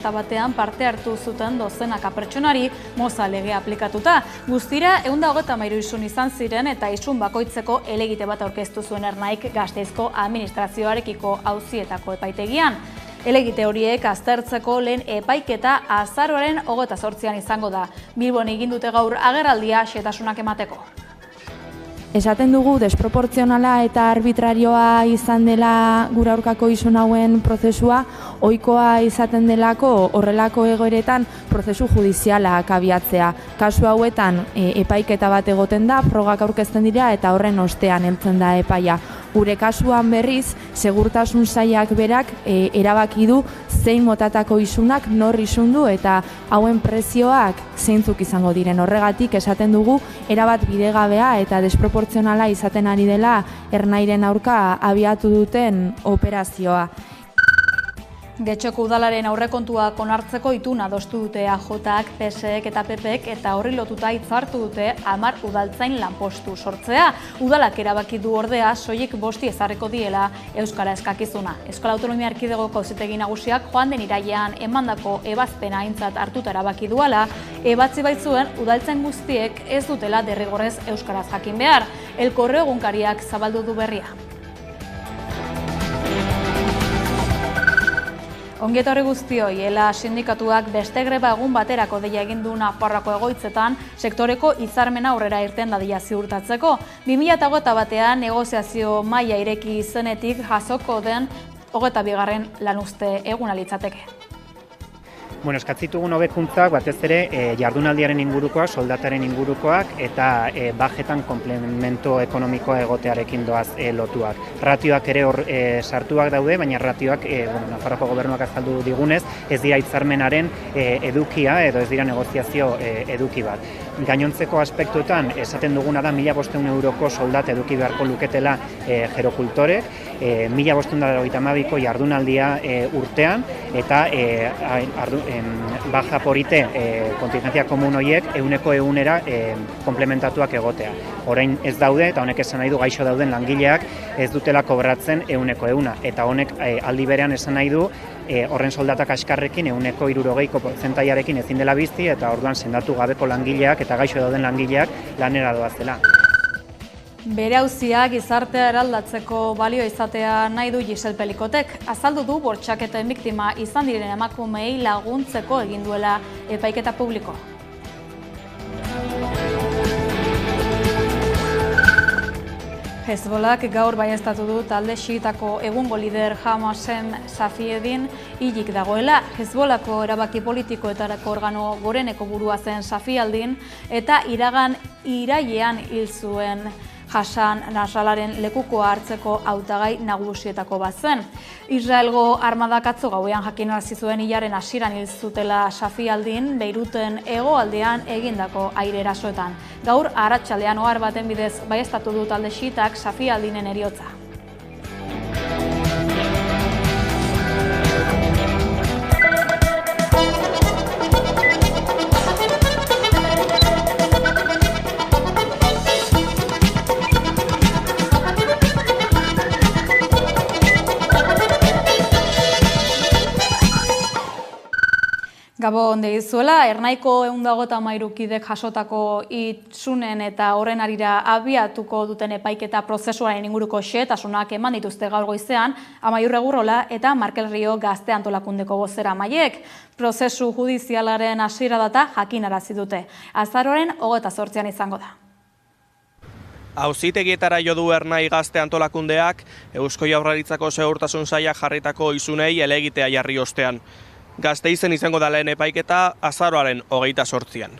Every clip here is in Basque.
Eta batean parte hartu zuten dozenaka pertsonari moza legea aplikatuta. Guztira 123 isun izan ziren eta isun bakoitzeko helegite bat aurkeztu zuen Ernaik Gasteizko administrazioarekiko auzietako epaitegian. Helegite horiek aztertzeko lehen epaiketa azaroaren 28an izango da. Bilbon egin dute gaur agerraldia xehetasunak emateko. Esaten dugu desproportzionala eta arbitrarioa izan dela gure aurkako isun hauen prozesua, ohikoa izaten delako horrelako egoeretan prozesu judizialak abiatzea. Kasu hauetan epaiketa bat egoten da, frogak aurkezten dira eta horren ostean heltzen da epaia. Gure kasuan berriz, segurtasun sailak berak erabaki du zein motatako isunak nor isundu eta hauen prezioak zeintzuk izango diren. Horregatik esaten dugu erabat bidegabea eta desproportzionala izaten ari dela Ernairen aurka abiatu duten operazioa. Getxoko udalaren aurrekontuak onartzeko ituna adostu dute AJak, PSek eta PPek eta horri lotuta hitzartu dute 10 udaltzain lanpostu sortzea. Udalak erabaki du ordea soilik 5 ezarriko diela euskara eskakizuna. Euskal Autonomia Erkidegoko Auzitegi Nagusiak joan den irailean emandako ebazpena aintzat hartuta erabaki duela, ebatzi baitzuen udaltzain guztiek ez dutela derrigorrez euskaraz jakin behar. El Correo egunkariak zabaldu du berria. Ongetorri guztioi, ELA sindikatuak beste greba egun baterako deia egin du Nafarroako egoitzetan sektoreko hitzarmena aurrera irten dadila ziurtatzeko. 2021ean negoziazio maila ireki izenetik jasoko den 22. lanuzte eguna litzateke. Eskatzitugun hobekuntzak batez ere jardunaldiaren ingurukoak, soldataren ingurukoak eta bajetan komplemento ekonomikoa egotearekin doaz lotuak. Ratioak ere hor sartuak daude, baina ratioak Nafarroako gobernuak azaldu digunez, ez dira hitzarmenaren edukia edo ez dira negoziazio eduki bat. Gainontzeko aspektuetan esaten duguna da 1.500 euroko soldata eduki beharko luketela gerokultorek, 1.522ko jardunaldia urtean eta baja porite kontingentzia komun horiek 100% komplementatuak egotea. Orain ez daude eta honek esan nahi du gaixo dauden langileak ez dutela kobratzen 100%. Eta honek aldi berean esan nahi du horren soldata kaskarrekin 60%-ko ezin dela bizi eta orduan sendatu gabeko langileak eta gaixo dauden langileak lanera doazela. Bere auzia gizartea eraldatzeko balio izatea nahi du Giselle Pelikotek. Azaldu du bortxaketen biktima izan diren emakumeei laguntzeko egin duela epaiketa publiko. Hezbolak gaur baieztatu du talde xiitako egungo lider Hamasem Safiedin hilik dagoela. Hezbolako erabaki politikoetarako organo goreneko burua zen Safialdin eta irailean hil zuen Hassan Nasrallaren lekukoa hartzeko hautagai nagusietako bat zen. Israelgo armadak atzo gauean jakinarazi zuen hilaren hasieran hil zutela Safialdin Beiruten hegoaldean egindako aire erasoetan. Gaur arratsaldean ohar baten bidez baieztatu du talde xiitak Safialdinen heriotza. Gabon deizuela, Ernaiko 123 kidek jasotako isunen eta horren arira abiatuko duten epaiketa prozesuaren inguruko xehetasunak eman dituzte gaur goizean, Amaiur Egurrola eta Markel Rio Gazte Antolakundeko bozeramaileek. Prozesu judizialaren hasiera data jakinarazi dute. Azaroaren 28an izango da. Auzitegietara jo du Ernai Gazte Antolakundeak Eusko Jaurlaritzako Segurtasun Sailak jarritako isunei helegitea jarri ostean. Gasteizen izango da lehen epaiketa azaroaren 28an.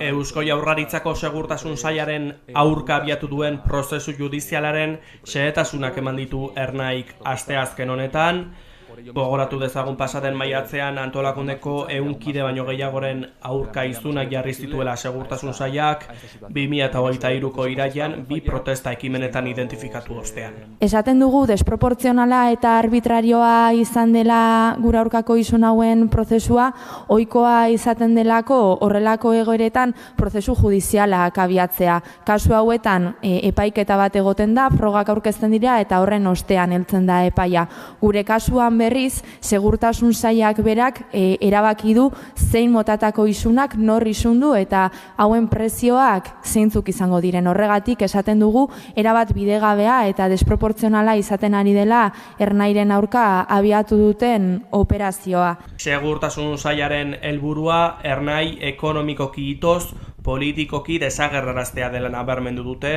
Eusko Jaurlaritzako Segurtasun Sailaren aurka abiatu duen prozesu judizialaren xehetasunak eman ditu Ernaik asteazken honetan. Gogoratu dezagun pasaden maiatzean Antolakundeko 100 kide baino gehiagoren aurka izunak jarri zituela Segurtasun Sailak 2023ko irailean 2 protesta ekimenetan identifikatu ostean. Esaten dugu desproportzionala eta arbitrarioa izan dela gure aurkako isun hauen prozesua, ohikoa izaten delako horrelako egoeretan prozesu judizialak abiatzea. Kasu hauetan epaiketa bat egoten da, frogak aurkezten dira eta horren ostean heltzen da epaia. Gure kasuan berriz, segurtasun sailak berak erabaki du zein motatako isunak nor isundu eta hauen prezioak zeintzuk izango diren. Horregatik esaten dugu erabat bidegabea eta desproportzionala izaten ari dela ernairen aurka abiatu duten operazioa. Segurtasun sailaren helburua ernai ekonomikoki itoz, politikoki desagerraraztea dela nabarmendu dute,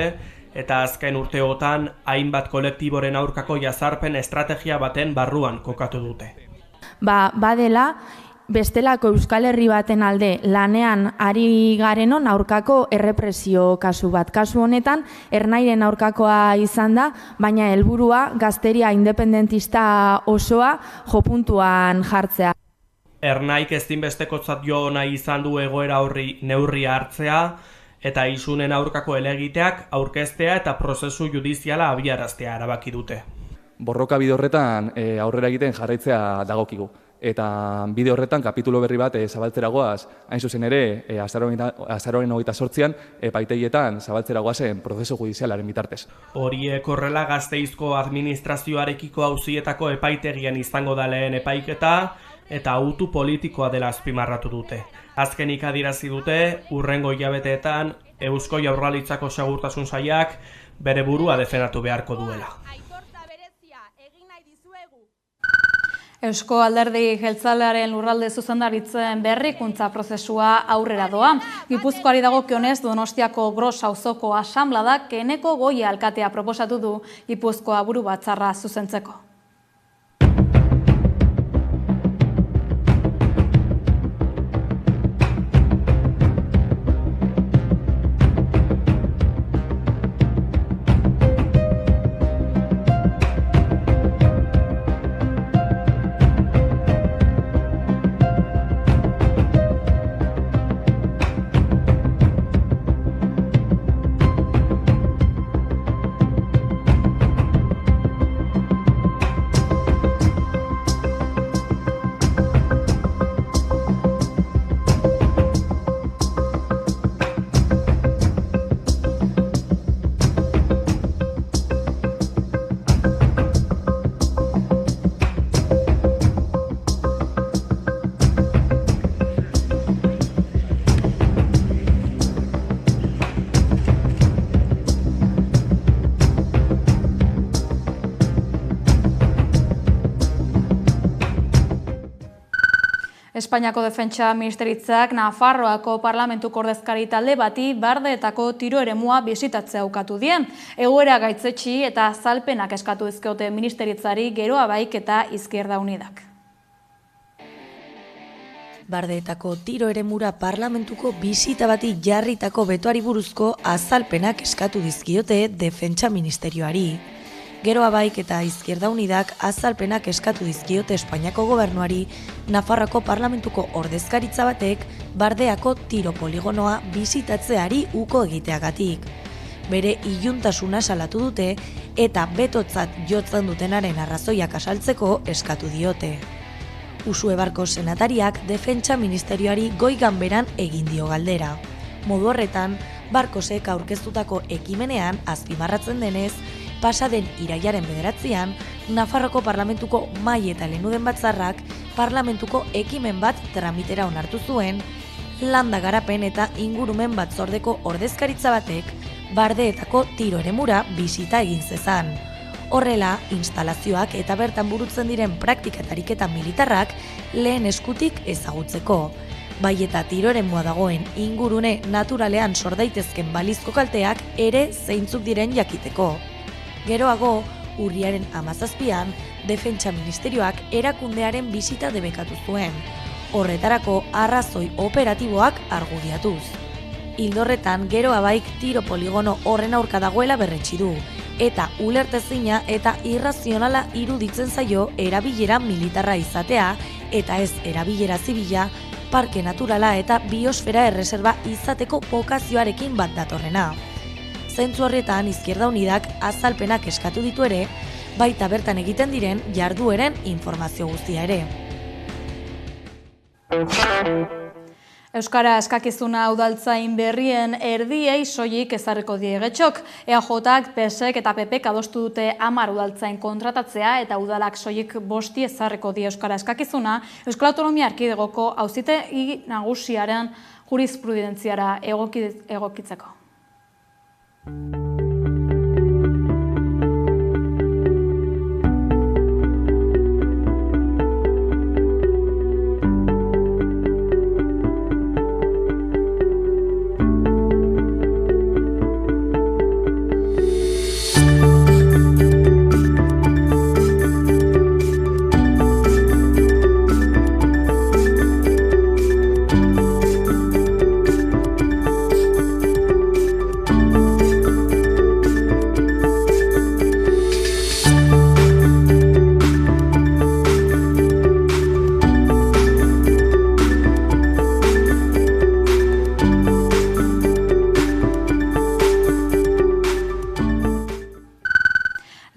eta azken urteotan hainbat kolektiboren aurkako jazarpen estrategia baten barruan kokatu dute. Badela, bestelako Euskal Herri baten alde lanean ari garenon aurkako errepresio kasu bat. Kasu honetan, ernairen aurkakoa izan da, baina helburua gazteria independentista osoa jopuntuan jartzea. Ernaik ezinbestekotzat jo nahi izan du egoera horri neurria hartzea, eta isunen aurkako helegiteak aurkeztea eta prozesu judiziala abiaraztea erabaki dute. Borroka bide horretan aurrera egiten jarraitzea dagokigu. Eta bide horretan kapitulu berri bat zabaltzera goaz, hain zuzen ere, azaroaren 28an epaitegietan zabaltzera goazen prozesu judizialaren bitartez. Horiek horrela Gasteizko administrazioarekiko auzietako epaitegian izango da lehen epaiketa, eta autu politikoa dela azpimarratu dute. Azkenik adierazi dute, hurrengo hilabeteetan Eusko Jaurlaritzako segurtasun sailak bere burua defendatu beharko duela. Eusko Alderdi Jeltzalearen lurralde zuzendaritzen berrikuntza prozesua aurrera doa. Gipuzkoari dagokionez Donostiako Gros auzoko asanbladak Eneko Goia alkatea proposatu du Gipuzkoa buru batzarra zuzentzeko. Espainiako Defentsa Ministeritzak Nafarroako Parlamentuko ordezkari talde bati Bardeetako tiro eremua bisitatzea ukatu die. Egoera gaitzetsi eta azalpenak eskatu dizkiote Ministeritzari Geroa Baik eta Izquierda Unidak. Bardeetako tiro eremura Parlamentuko bisita bati jarritako betoari buruzko azalpenak eskatu dizkiote Defentsa Ministerioari. Geroa Baik eta Izquierda Unidak azalpenak eskatu dizkiote Espainiako gobernuari Nafarroako Parlamentuko ordezkaritza batek Bardeako tiro poligonoa bisitatzeari uko egiteagatik. Bere iluntasuna salatu dute eta betotzat jotzen dutenaren arrazoiak asaltzeko eskatu diote. Usue Barko senatariak Defentsa Ministerioari goi ganberan egin dio galdera. Modu horretan, Barkosek aurkeztutako ekimenean azpimarratzen denez, pasaden irailaren 9an, Nafarroko Parlamentuko Mahai eta Lehenuden Batzarrak Parlamentuko ekimen bat tramitera onartu zuen, landa garapen eta ingurumen batzordeko ordezkaritza batek Bardeetako tiro eremura bisita egin zezan. Horrela, instalazioak eta bertan burutzen diren praktikarik eta militarrak lehen eskutik ezagutzeko. Bai eta tiro eremua dagoen ingurune naturalean sor daitezken balizko kalteak ere zeintzuk diren jakiteko. Geroago, urriaren 17an, Defentsa Ministerioak erakundearen bisita debekatu zuen. Horretarako arrazoi operatiboak argudiatuz. Hildorretan, Geroa Baik tiro poligono horren aurka dagoela berretsi du, eta ulertezina eta irrazionala iruditzen zaio erabilera militarra izatea, eta ez erabilera zibila, parke naturala eta biosfera erreserba izateko bokazioarekin bat datorrena. Zentzu horretan Izquierda Unidak azalpenak eskatu ditu ere, baita bertan egiten diren jardueren informazio guztia ere. Euskara eskakizuna udaltzain berrien erdiei soilik ezarriko die getxok. EAJak, PSek eta PPek adostu dute 10 udaltzain kontratatzea eta udalak soilik 5 ezarriko die euskara eskakizuna Euskal Autonomia Erkidegoko Auzitegi Nagusiaren jurisprudentziara egokitzeko.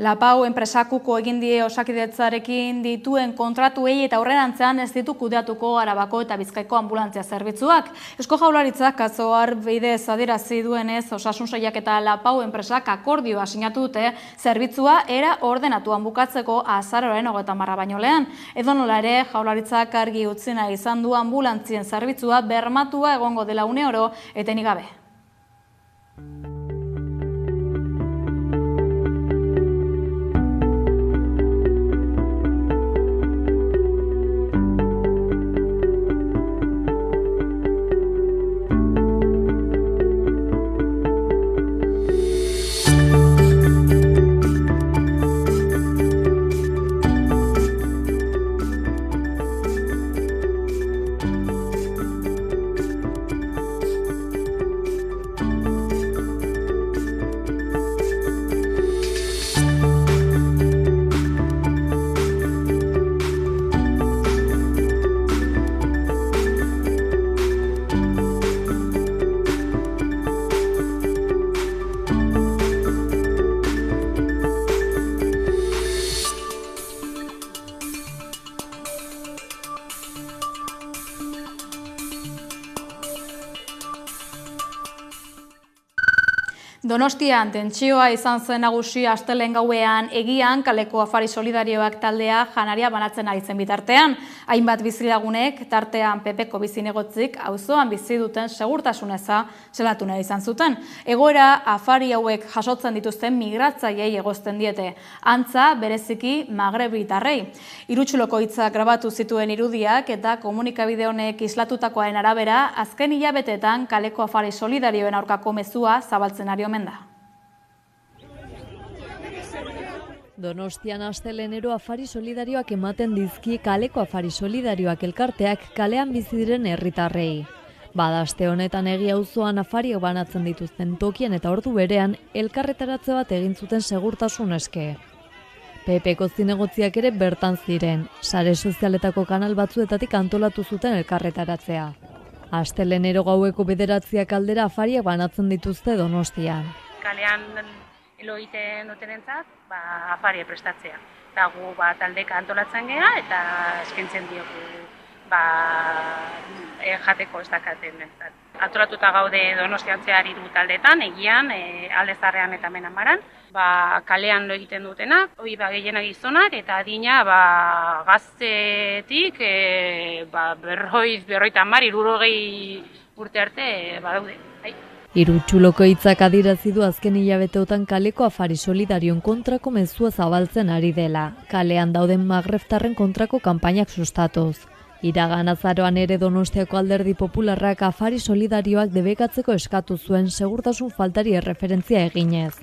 Lapau enpresakuko egin die Osakidetzarekin dituen kontratuei eta aurrerantzean ez ditu kudeatuko Arabako eta Bizkaiko anbulantzia zerbitzuak. Eusko Jaurlaritzak atzoar bidez adierazi duenez Osasun Sailak eta Lapau enpresak akordioa sinatu dute zerbitzua era ordenatuan bukatzeko azaroaren 30 baino lehen. Edonola ere, Jaurlaritzak argi utzi nahi izan du anbulantzien zerbitzua bermatua egongo dela uneoro etenik gabe. Donostian tentsioa izan zen nagusi astelehen gauean egian kaleko afari solidarioak taldea janaria banatzen ari zen bitartean. Hainbat bizilagunek tartean PPko bizinegotzik auzoan bizi duten segurtasun eza zelatu nahi izan zuten. Egoera afari hauek jasotzen dituzten migratzaileei egozten diete. Antza bereziki magrebitarrei. Irutsuloko hitzak grabatu zituen irudiak eta komunikabide honek islatutakoaren arabera azken hilabeteetan kaleko afari solidarioen aurkako mezua zabaltzen ari omen da. Donostian astelenero afari solidarioak ematen dizki kaleko afari solidarioak elkarteak kalean bizi diren herritarrei. Bada aste honetan Egi auzoan afariak banatzen dituzten tokien eta ordu berean elkarretaratze bat egin zuten segurtasun eske. PPko zinegotziak ere bertan ziren, sare sozialetako kanal batzuetatik antolatu zuten elkarretaratzea. Astelenero gaueko 9 aldera afariak banatzen dituzte Donostian. Kalean elo egiten dutenentzat, afaria prestatzea. Eta gu taldeka antolatzen gea eta eskaintzen diogu jateko ez dakaten bentzat. Antolatuta gaude Donostian zehar 3 taldetan, Egian, Alde Zaharrean eta Menamaran. Kalean lo egiten dutenak, gehienak gizonak eta adina gaztetik 50-60 urte arte badaude. Irutsuloko hitzak adierazi du azken hilabeteotan kaleko afari solidarion kontrako mezua zabaltzen ari dela, kalean dauden magreftarren kontrako kanpainak sustatuz. Iragan azaroan ere Donostiako Alderdi Popularrak afari solidarioak debekatzeko eskatu zuen segurtasun faltari erreferentzia eginez.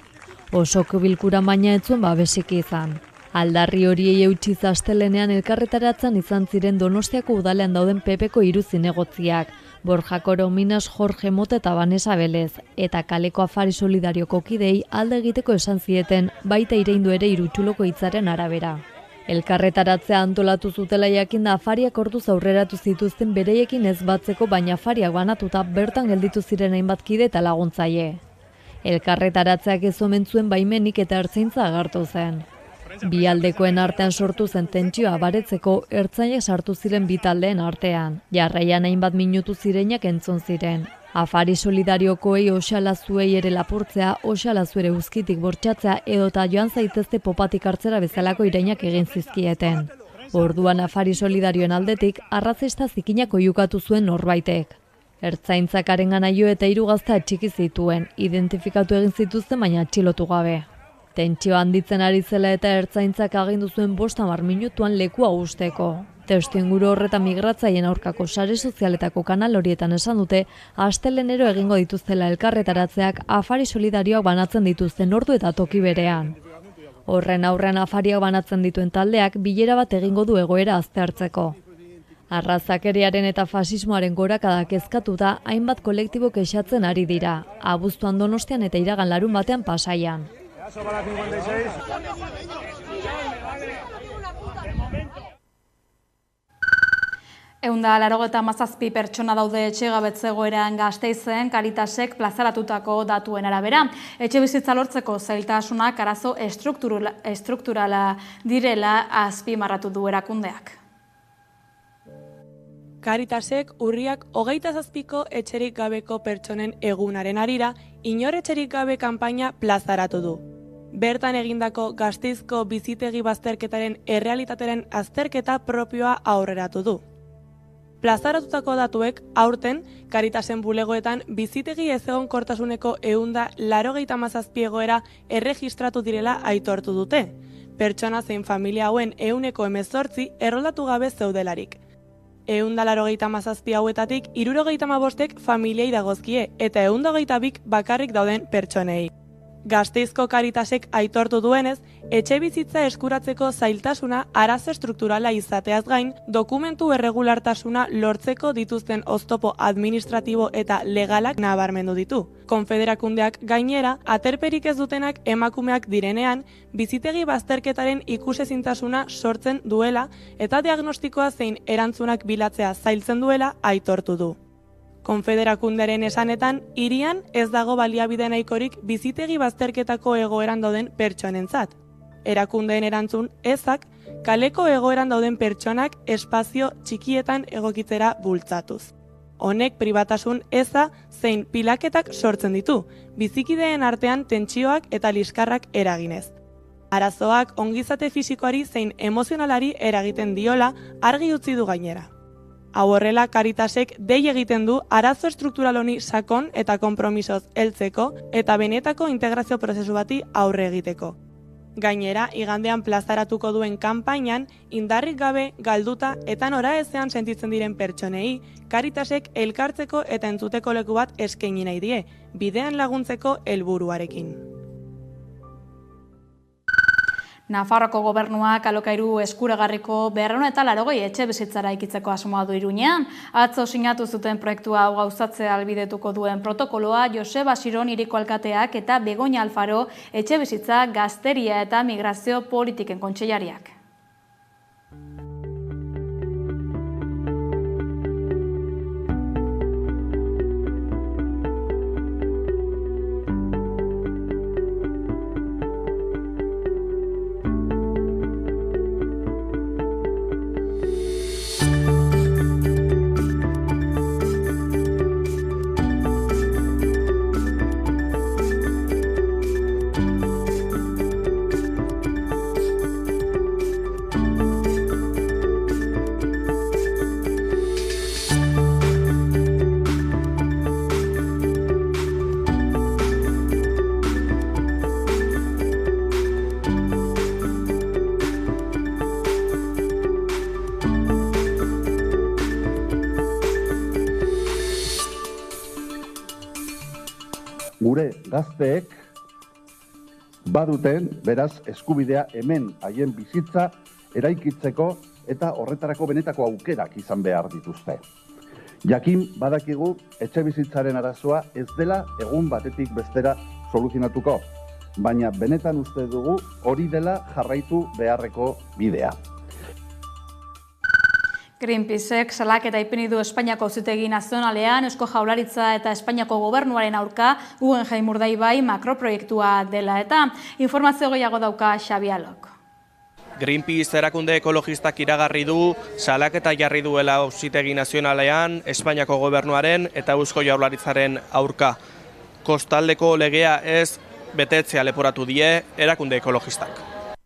Osoko bilkura baina ez zuen babesik izan. Aldarri horiei eutxiz astelenean elkarretaratzen izan ziren Donostiako udalean dauden PPko 3 zinegotziak, Borja Korominas, Jorge Mota eta Vanessa Belez, eta kaleko afari solidarioko kidei alde egiteko esan zieten, baita ireindu ere Irutsuloko hitzaren arabera. Elkarretaratzea antolatu zutela jakinda afariak orduz aurreratu zituzten bereiekin ez batzeko, baina afariak banatuta bertan gelditu ziren hainbat kide eta laguntzaile. Elkarretaratzeak ez omen zuen baimenik eta ertzaintza agertu zen. Bi aldekoen artean sortu zen tentsioa baretzeko ertzainek sartu ziren bi taldeen artean. Jarraian hainbat minutu zirenak entzun ziren. Afari solidariokoei osalazuei ere lapurtzea, osalazu ere uzkitik bortxatzea edota joan zaitezte popatik hartzera bezalako irainak egin zizkieten. Orduan Afari solidarioen aldetik arrazista zikinak oiukatu zuen norbaitek. Ertzaintzak harengana jo eta 3 gazte atxiki zituen, identifikatu egin zituzten baina atxilotu gabe. Tentsio handitzen ari zela eta ertzaintzak agindu zuen 50 minutuan lekua uzteko. Testuinguru horretan migratzaien aurkako sare sozialetako kanal horietan esan dute, astelehenero egingo dituztela elkarretaratzeak Afari solidarioak banatzen dituzten ordu eta toki berean. Horren aurrean afariak banatzen dituen taldeak bilera bat egingo du egoera aztertzeko. Arrazakeriaren eta fasismoaren gorakada kezkatuta hainbat kolektibo kexatzen ari dira, abuztuan Donostian eta iragan larun batean Pasaian. Eunda 97 pertsona daude etxegabetze egoeran Gasteizen Caritasek plazaratutako datuen arabera. Etxebizitza lortzeko zailtasunak arazo estrukturala direla azpimarratu du erakundeak. Caritasek urriak 27ko etxerik gabeko pertsonen egunaren harira inor etxerik gabe kanpaina plazaratu du. Bertan egindako Gasteizko bizitegi bazterketaren errealitateren azterketa propioa aurreratu du. Plazaratutako datuek aurten Caritasen bulegoetan bizitegi ezegonkortasuneko 187 egoera erregistratu direla aitortu dute. Pertsona zein familia hauen 18% erroldatu gabe zeudelarik. 187 hauetatik 75ek familiei dagozkie eta 122 bakarrik dauden pertsonei. Gasteizko Caritasek aitortu duenez, etxe bizitza eskuratzeko zailtasuna arazo estrukturala izateaz gain, dokumentu erregulartasuna lortzeko dituzten oztopo administratibo eta legalak nabarmendu ditu. Konfederakundeak gainera, aterperik ez dutenak emakumeak direnean, bizitegi bazterketaren ikusezintasuna sortzen duela eta diagnostikoa zein erantzunak bilatzea zailtzen duela aitortu du. Konfederakundearen esanetan, hirian ez dago baliabide nahikorik bizitegi bazterketako egoeran dauden pertsonentzat. Erakundeen erantzun ezak, kaleko egoeran dauden pertsonak espazio txikietan egokitzera bultzatuz. Honek pribatasun eza zein pilaketak sortzen ditu, bizikideen artean tentsioak eta liskarrak eraginez. Arazoak ongizate fisikoari zein emozionalari eragiten diola argi utzi du gainera. Hau horrela, Caritasek dei egiten du arazo estruktural honi sakon eta konpromisoz heltzeko eta benetako integrazio prozesu bati aurre egiteko. Gainera, igandean plazaratuko duen kanpainan, indarrik gabe, galduta eta noraezean sentitzen diren pertsonei, Caritasek elkartzeko eta entzuteko leku bat eskaini nahi die, bidean laguntzeko helburuarekin. Nafarroko gobernuak alokairu eskuragarriko 280 etxe bizitzara ikitzeko asmoa du Iruñean. Atzo sinatu zuten proiektua hau gauzatzea ahalbidetuko duen protokoloa Joseba Siron hiriko alkateak eta Begoña Alfaro etxe bizitza, gazteria eta migrazio politiken kontseilariak. Gure gazteek baduten, beraz, eskubidea hemen haien bizitza eraikitzeko eta horretarako benetako aukerak izan behar dituzte. Jakin badakigu etxe bizitzaren arazoa ez dela egun batetik bestera soluzionatuko, baina benetan uste dugu hori dela jarraitu beharreko bidea. Greenpeacek salaketa ipini du Espainiako Auzitegi Nazionalean Eusko Jaurlaritza eta Espainiako Gobernuaren aurka Guggenheim Urdaibai makroproiektua dela eta informazio gehiago dauka Xabi Alok. Greenpeace erakunde ekologistak iragarri du, salaketa jarri duela Auzitegi Nazionalean, Espainiako gobernuaren eta Eusko Jaurlaritzaren aurka. Kostaldeko legea ez betetzea leporatu die erakunde ekologistak.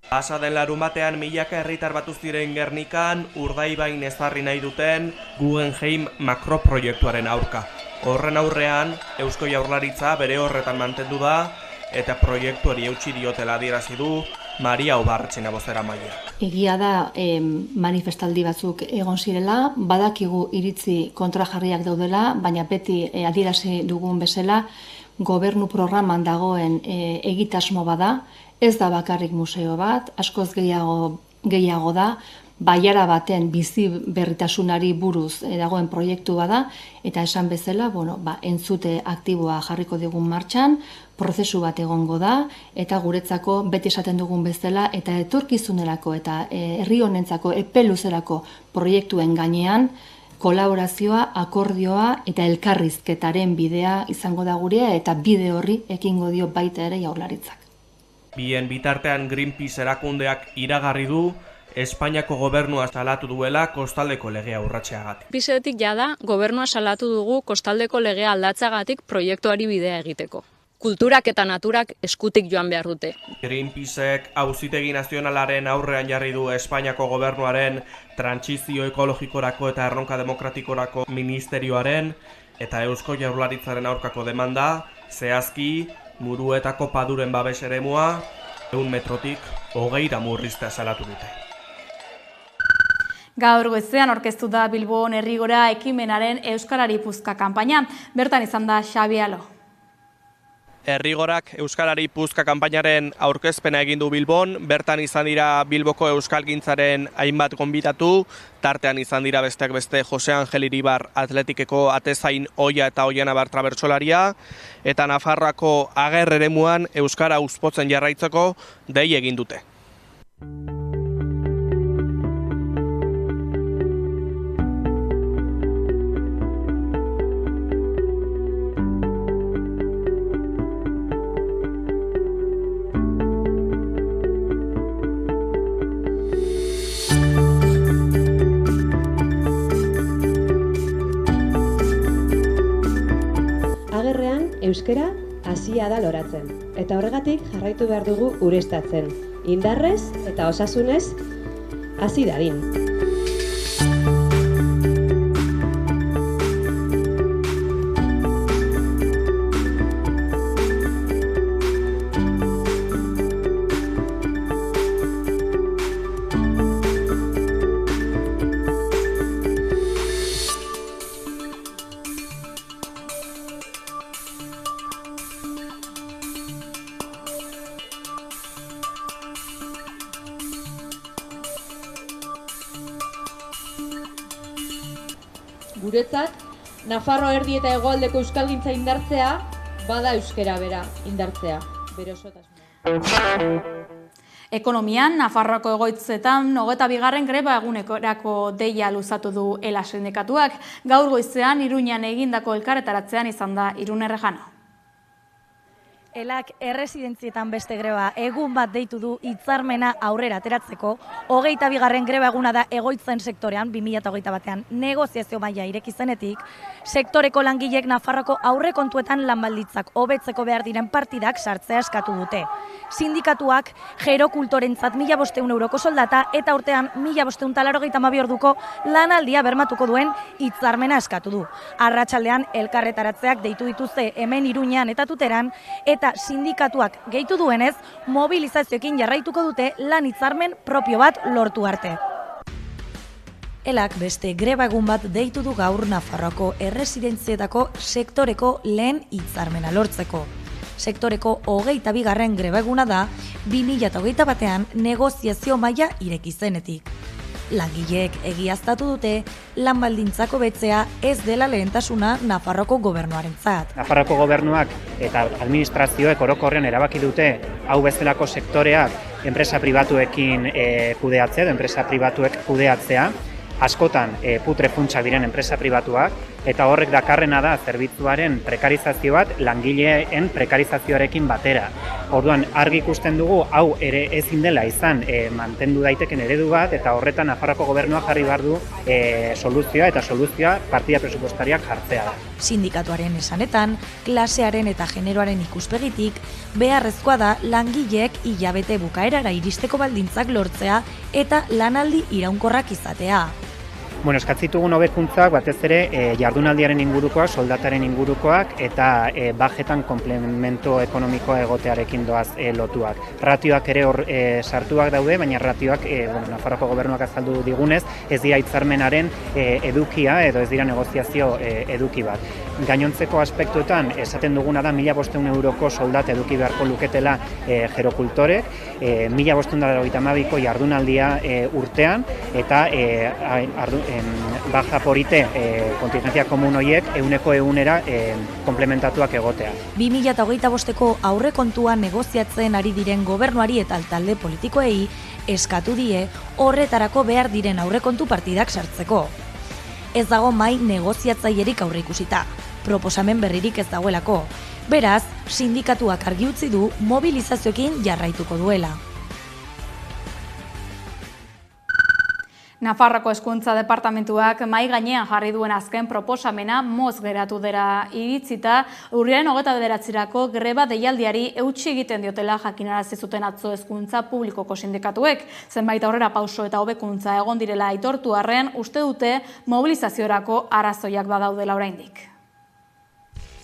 Pasa den larunbatean milaka herritar batu ziren Gernikan Urdaibain ezarri nahi duten Guggenheim makroproiektuaren aurka. Horren aurrean, Eusko Jaurlaritza bere horretan mantendu da eta proiektuari eutsi diotela adierazi du Maria Obarretxena bozeramailea. Egia da manifestaldi batzuk egon zirela, badakigu iritzi kontrajarriak daudela, baina beti adierazi dugun bezala gobernu programan dagoen egitasmo bada, ez da bakarrik museo bat, askoz gehiago da, baiara baten bizi berritasunari buruz dagoen proiektu bada, eta esan bezala, entzute aktiboa jarriko dugun martxan, prozesu bat egongo da, eta guretzako beti esaten dugun bezala, eta etorkizunerako eta herri honentzako epe luzerako proiektuen gainean, kolaborazioa, akordioa eta elkarrizketaren bidea izango da gurea, eta bide horri ekingo dio baita ere Jaurlaritzak. Bien bitartean Greenpeace erakundeak iragarri du, Espainiako gobernua salatu duela kostaldeko legea urratzeagatik. Bizetik jada, gobernua salatu dugu kostaldeko legea aldatzeagatik proiektuari bidea egiteko. Kulturak eta naturak eskutik joan behar dute. Greenpeaceek Auzitegi Nazionalaren aurrean jarri du Espainiako gobernuaren trantsizio ekologikorako eta erronka demokratikorako ministerioaren eta Eusko Jaurlaritzaren aurkako demanda, zehazki, Muruetako paduren babes eremua 100 metrotik 20 murriztea salatu dute. Gaur goizean aurkeztu da Bilbon Herrigora ekimenaren Euskarari Puzka kanpaina. Bertan izan da Xabi Alo. Herrigorak Euskarari Puzka kanpainaren aurkezpena egin du Bilbon, bertan izan dira Bilboko euskalgintzaren hainbat gonbidatu, tartean izan dira besteak beste Jose Angel Iribar Atletikeko atezain Oia eta Oianabar trabertsolaria, eta Nafarroako Ager eremuan euskara uzpotzen jarraitzeko dei egin dute. Euskara hasia da loratzen, eta horregatik jarraitu behar dugu ureztatzen, indarrez eta osasunez hasi dadin. Guretzat, Nafarro erdi eta hegoaldeko euskalgintza indartzea, bada euskera bera indartzea, bere osotasuna. Ekonomian, Nafarroako egoitzetan 22. greba egunerako deia luzatu du ELA sindikatuak. Gaur goizean Iruñan egindako elkarretaratzean izan da Irune Rejano. ELAk erresidentzietan beste greba egun bat deitu du hitzarmena aurrera ateratzeko. 22. greba eguna da egoitzen sektorean 2021 batean negoziazio maila ireki zenetik, sektoreko langilek Nafarroko aurrekontuetan lanbaldintzak hobetzeko behar diren partidak sartzea eskatu dute. Sindikatuak gerokultorentzat 1.500 euroko soldata eta urtean 1.582 orduko lanaldia bermatuko duen hitzarmena eskatu du. Arratsaldean elkarretaratzeak deitu dituzte hemen Iruñan eta Tuteran, eta sindikatuak gehitu duenez, mobilizazioekin jarraituko dute lan hitzarmen propio bat lortu arte. ELAk beste greba egun bat deitu du gaur Nafarroako erresidentzietako sektoreko lehen hitzarmena lortzeko. Sektoreko 22. greba eguna da 2021 batean negoziazio maila ireki zenetik. Langileek egiaztatu dute lanbaldintzako betzea ez dela lehentasuna Nafarroko gobernuarentzat. Nafarroko gobernuak eta administrazioek orokorrean erabaki dute hau bezalako sektoreak enpresa pribatuekin kudeatzea, enpresa pribatuek kudeatzea, askotan putre funtsak diren enpresa pribatuak, eta horrek dakarrena da zerbitzuaren prekarizazio bat langileen prekarizazioarekin batera. Orduan, argi ikusten dugu, hau ere ezin dela izan mantendu daiteken eredu bat, eta horretan Nafarroako gobernuak jarri behar du soluzioa, eta soluzioa partida presupuestariak jartzea da. Sindikatuaren esanetan, klasearen eta generoaren ikuspegitik, beharrezkoa da langileek hilabete bukaerara iristeko baldintzak lortzea eta lanaldi iraunkorrak izatea. Eskatzitugun hobekuntzak batez ere jardunaldiaren ingurukoak, soldataren ingurukoak eta bajetan komplemento ekonomikoa egotearekin doaz lotuak. Ratioak ere hor sartuak daude, baina ratioak Nafarroako gobernuak azaldu digunez, ez dira hitzarmenaren edukia edo ez dira negoziazio eduki bat. Gainontzeko aspektuetan esaten duguna da 1.500 euroko soldat eduki beharko luketela gerokultorek, 1.592ko jardunaldia urtean eta baja porite kontingentzia komun horiek 100%era komplementatuak egotea. 2025ko aurrekontua negoziatzen ari diren gobernuari eta talde politikoei eskatu die horretarako behar diren aurrekontu partidak sartzeko. Ez dago mahai negoziatzailerik aurreikusita, proposamen berririk ez dagoelako. Beraz, sindikatuak argi utzi du mobilizazioekin jarraituko duela. Nafarroako Hezkuntza Departamentuak mahai gainean jarri duen azken proposamena moz geratu dela iritzita, urriaren 29-erako greba deialdiari eutsi egiten diotela jakinarazi zuten atzo Hezkuntza Publikoko sindikatuek. Zenbait aurrera pauso eta hobekuntza egon direla aitortu arren, uste dute mobilizaziorako arrazoiak badaudela oraindik.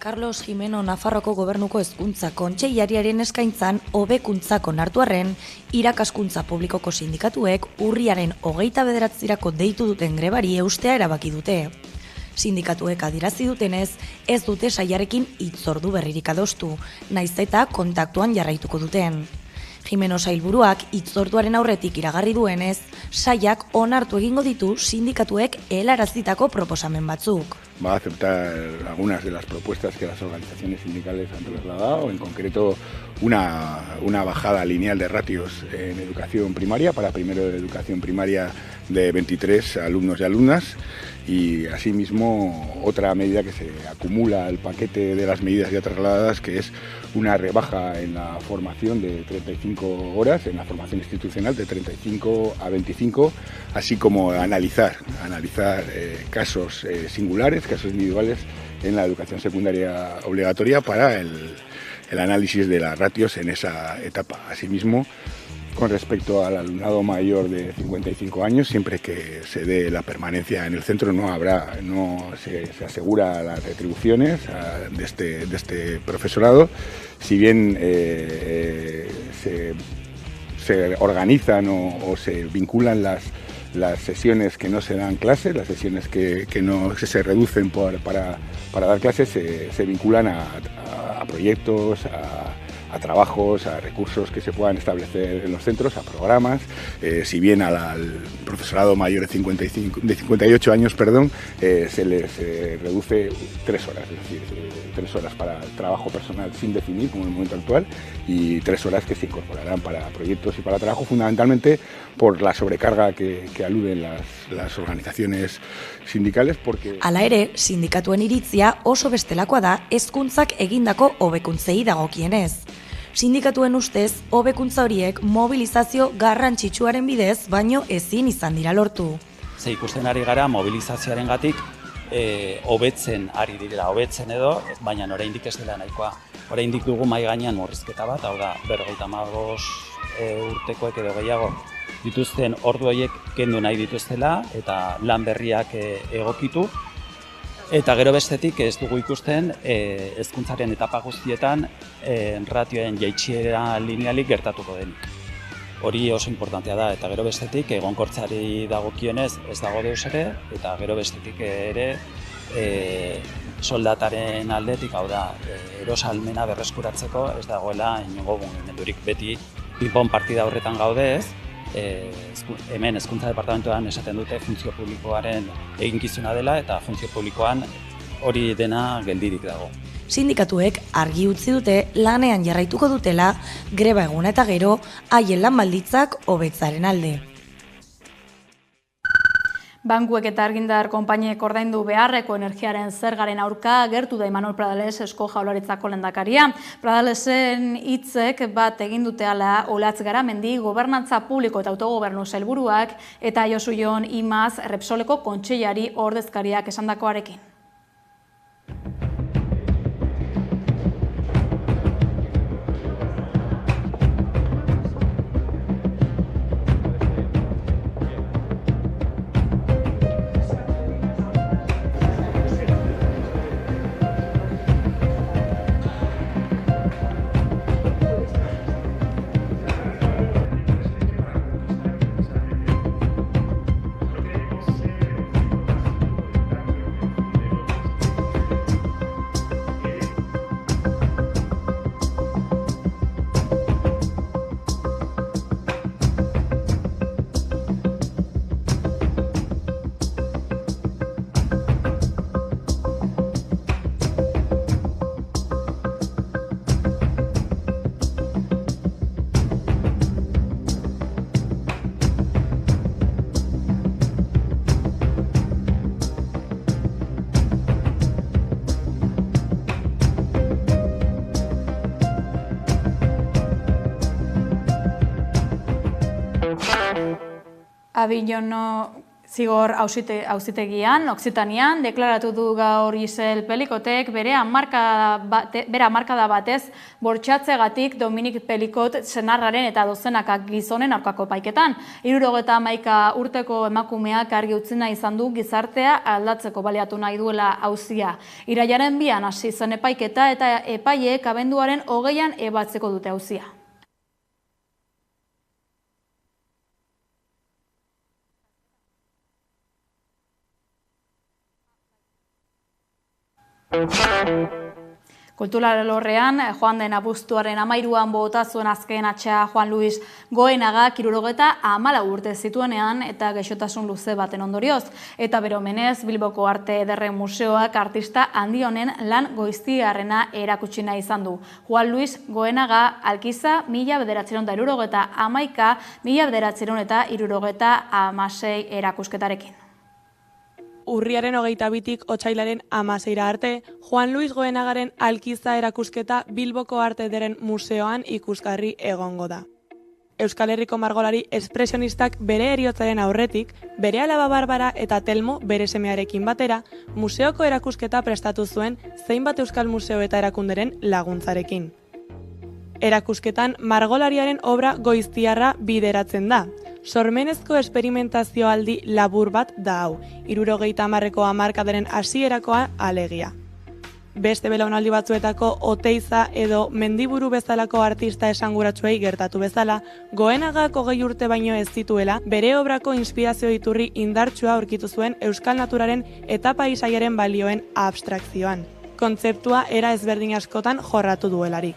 Carlos Jimeno Nafarroako Gobernuko Hezkuntza Kontseilariaren eskaintzan hobekuntzak onartu arren, irakaskuntza publikoko sindikatuek urriaren 29-erako deitu duten grebari eustea erabaki dute. Sindikatuek adierazi dutenez, ez dute saiarekin hitzordu berririk adostu, naiz eta kontaktuan jarraituko duten. Jimeno sailburuak hitzorduaren aurretik iragarri duenez, saiak onartu egingo ditu sindikatuek helarazitako proposamen batzuk. Va a aceptar algunas de las propuestas que las organizaciones sindicales han trasladado, en concreto una bajada lineal de ratios en educación primaria, para primero de educación primaria de 23 alumnos y alumnas, y asimismo otra medida que se acumula al paquete de las medidas ya trasladadas, que es una rebaja en la formación de 35 horas, en la formación institucional de 35 a 25, así como analizar casos singulares, casos individuales en la educación secundaria obligatoria para el análisis de las ratios en esa etapa. Asimismo, con respecto al alumnado mayor de 55 años, siempre que se dé la permanencia en el centro se asegura las retribuciones de este profesorado, si bien se organizan o se vinculan las sesiones que no se dan clases, las sesiones que se reducen para dar clases, se vinculan a proyectos, a trabajos, a recursos que se puedan establecer en los centros, a programas. Si bien al profesorado mayor de 58 años, se les reduce 3 horas, es decir, 3 horas para trabajo personal sin definir, como en el momento actual, y 3 horas que se incorporarán para proyectos y para trabajo, fundamentalmente por la sobrecarga que aluden las organizaciones sindicales. Hala ere, sindikatuen iritzia oso bestelakoa da hezkuntzak egindako hobekuntzei dagokienez. Sindikatuen ustez, hobekuntza horiek mobilizazio garrantzitsuaren bidez, baino ezin izan dira lortu. Ze ikusten ari gara mobilizazioarengatik hobetzen ari direla, hobetzen edo, baina oraindik ez dela nahikoa. Oraindik dugu mahai gainean murrizketa bat, hau da, 55 urtekoek edo gehiago dituzten ordu horiek kendu nahi dituztela eta lan berriak egokitu. Eta gero bestetik ez dugu ikusten hezkuntzaren etapa guztietan ratioen jaitsiera linealik gertatuko denik. Hori oso importantea da, eta gero bestetik egonkortzeari dagokionez ez dago deus ere, eta gero bestetik ere soldataren aldetik, hau da, erosalmena berreskuratzeko ez dagoela inongo mugimendurik. Beti pinpon partida horretan gaude ez, hemen Hezkuntza Departamentuan esaten dute funtzio publikoaren eginkizuna dela, eta funtzio publikoan hori dena geldirik dago. Sindikatuek argi utzi dute lanean jarraituko dutela greba eguna eta gero haien lan baldintzak hobetzaren alde. Bankuek eta argindar konpainiek ordaindu beharreko energiaren zergaren aurka agertu da Imanol Pradales Eusko Jaurlaritzako lehendakaria. Pradalesen hitzek bat egin dute hala Olatz Garamendi Gobernantza Publiko eta Autogobernu sailburuak eta Josu Jon Imaz Repsoleko kontseilari ordezkariak esandakoarekin. Abinono zigor auzitegian, Oksitanian, deklaratu du gaur Isel Pelikotek bere hamarkada batez bortxatzegatik Dominik Pelikot senarraren eta dozenaka gizonen aurkako epaiketan. 71 urteko emakumeak argi utzi nahi izan du gizartea aldatzeko baliatu nahi duela auzia. Irailaren 2 hasi zen epaiketa eta epaileek abenduaren 20 ebatzeko dute auzia. Kultura alorrean, joan den abuztuaren 13an bota zuen azken atxea Juan Luis Goenaga 74 urte zituenean eta gaixotasun luze baten ondorioz. Eta bere omenez, Bilboko Arte Ederren Museoak artista handi honen lan goiztiarrena erakutsi nahi izan du. Juan Luis Goenaga Alkiza 1971, 1976 erakusketarekin. Urriaren 22tik otsailaren 16 arte, Juan Luis Goenagaren Alkiza erakusketa Bilboko Arte Ederren Museoan ikusgarri egongo da. Euskal Herriko margolari espresionistak bere heriotzaren aurretik, bere alaba Barbara eta Telmo bere semearekin batera, museoko erakusketa prestatu zuen zeinbat euskal museo eta erakunderen laguntzarekin. Erakusketan margolariaren obra goiztiarra bideratzen da. Sormenezko esperimentazio aldi labur bat da hau, 70ko hamarkadaren hasierakoa alegia. Beste belaunaldi batzuetako Oteiza edo Mendiburu bezalako artista esanguratsuei gertatu bezala, Goenagak 20 urte baino ez zituela, bere obrako inspirazio iturri indartsua aurkitu zuen euskal naturaren eta paisaiaren balioen abstrakzioan. Kontzeptua era ezberdin askotan jorratu duelarik.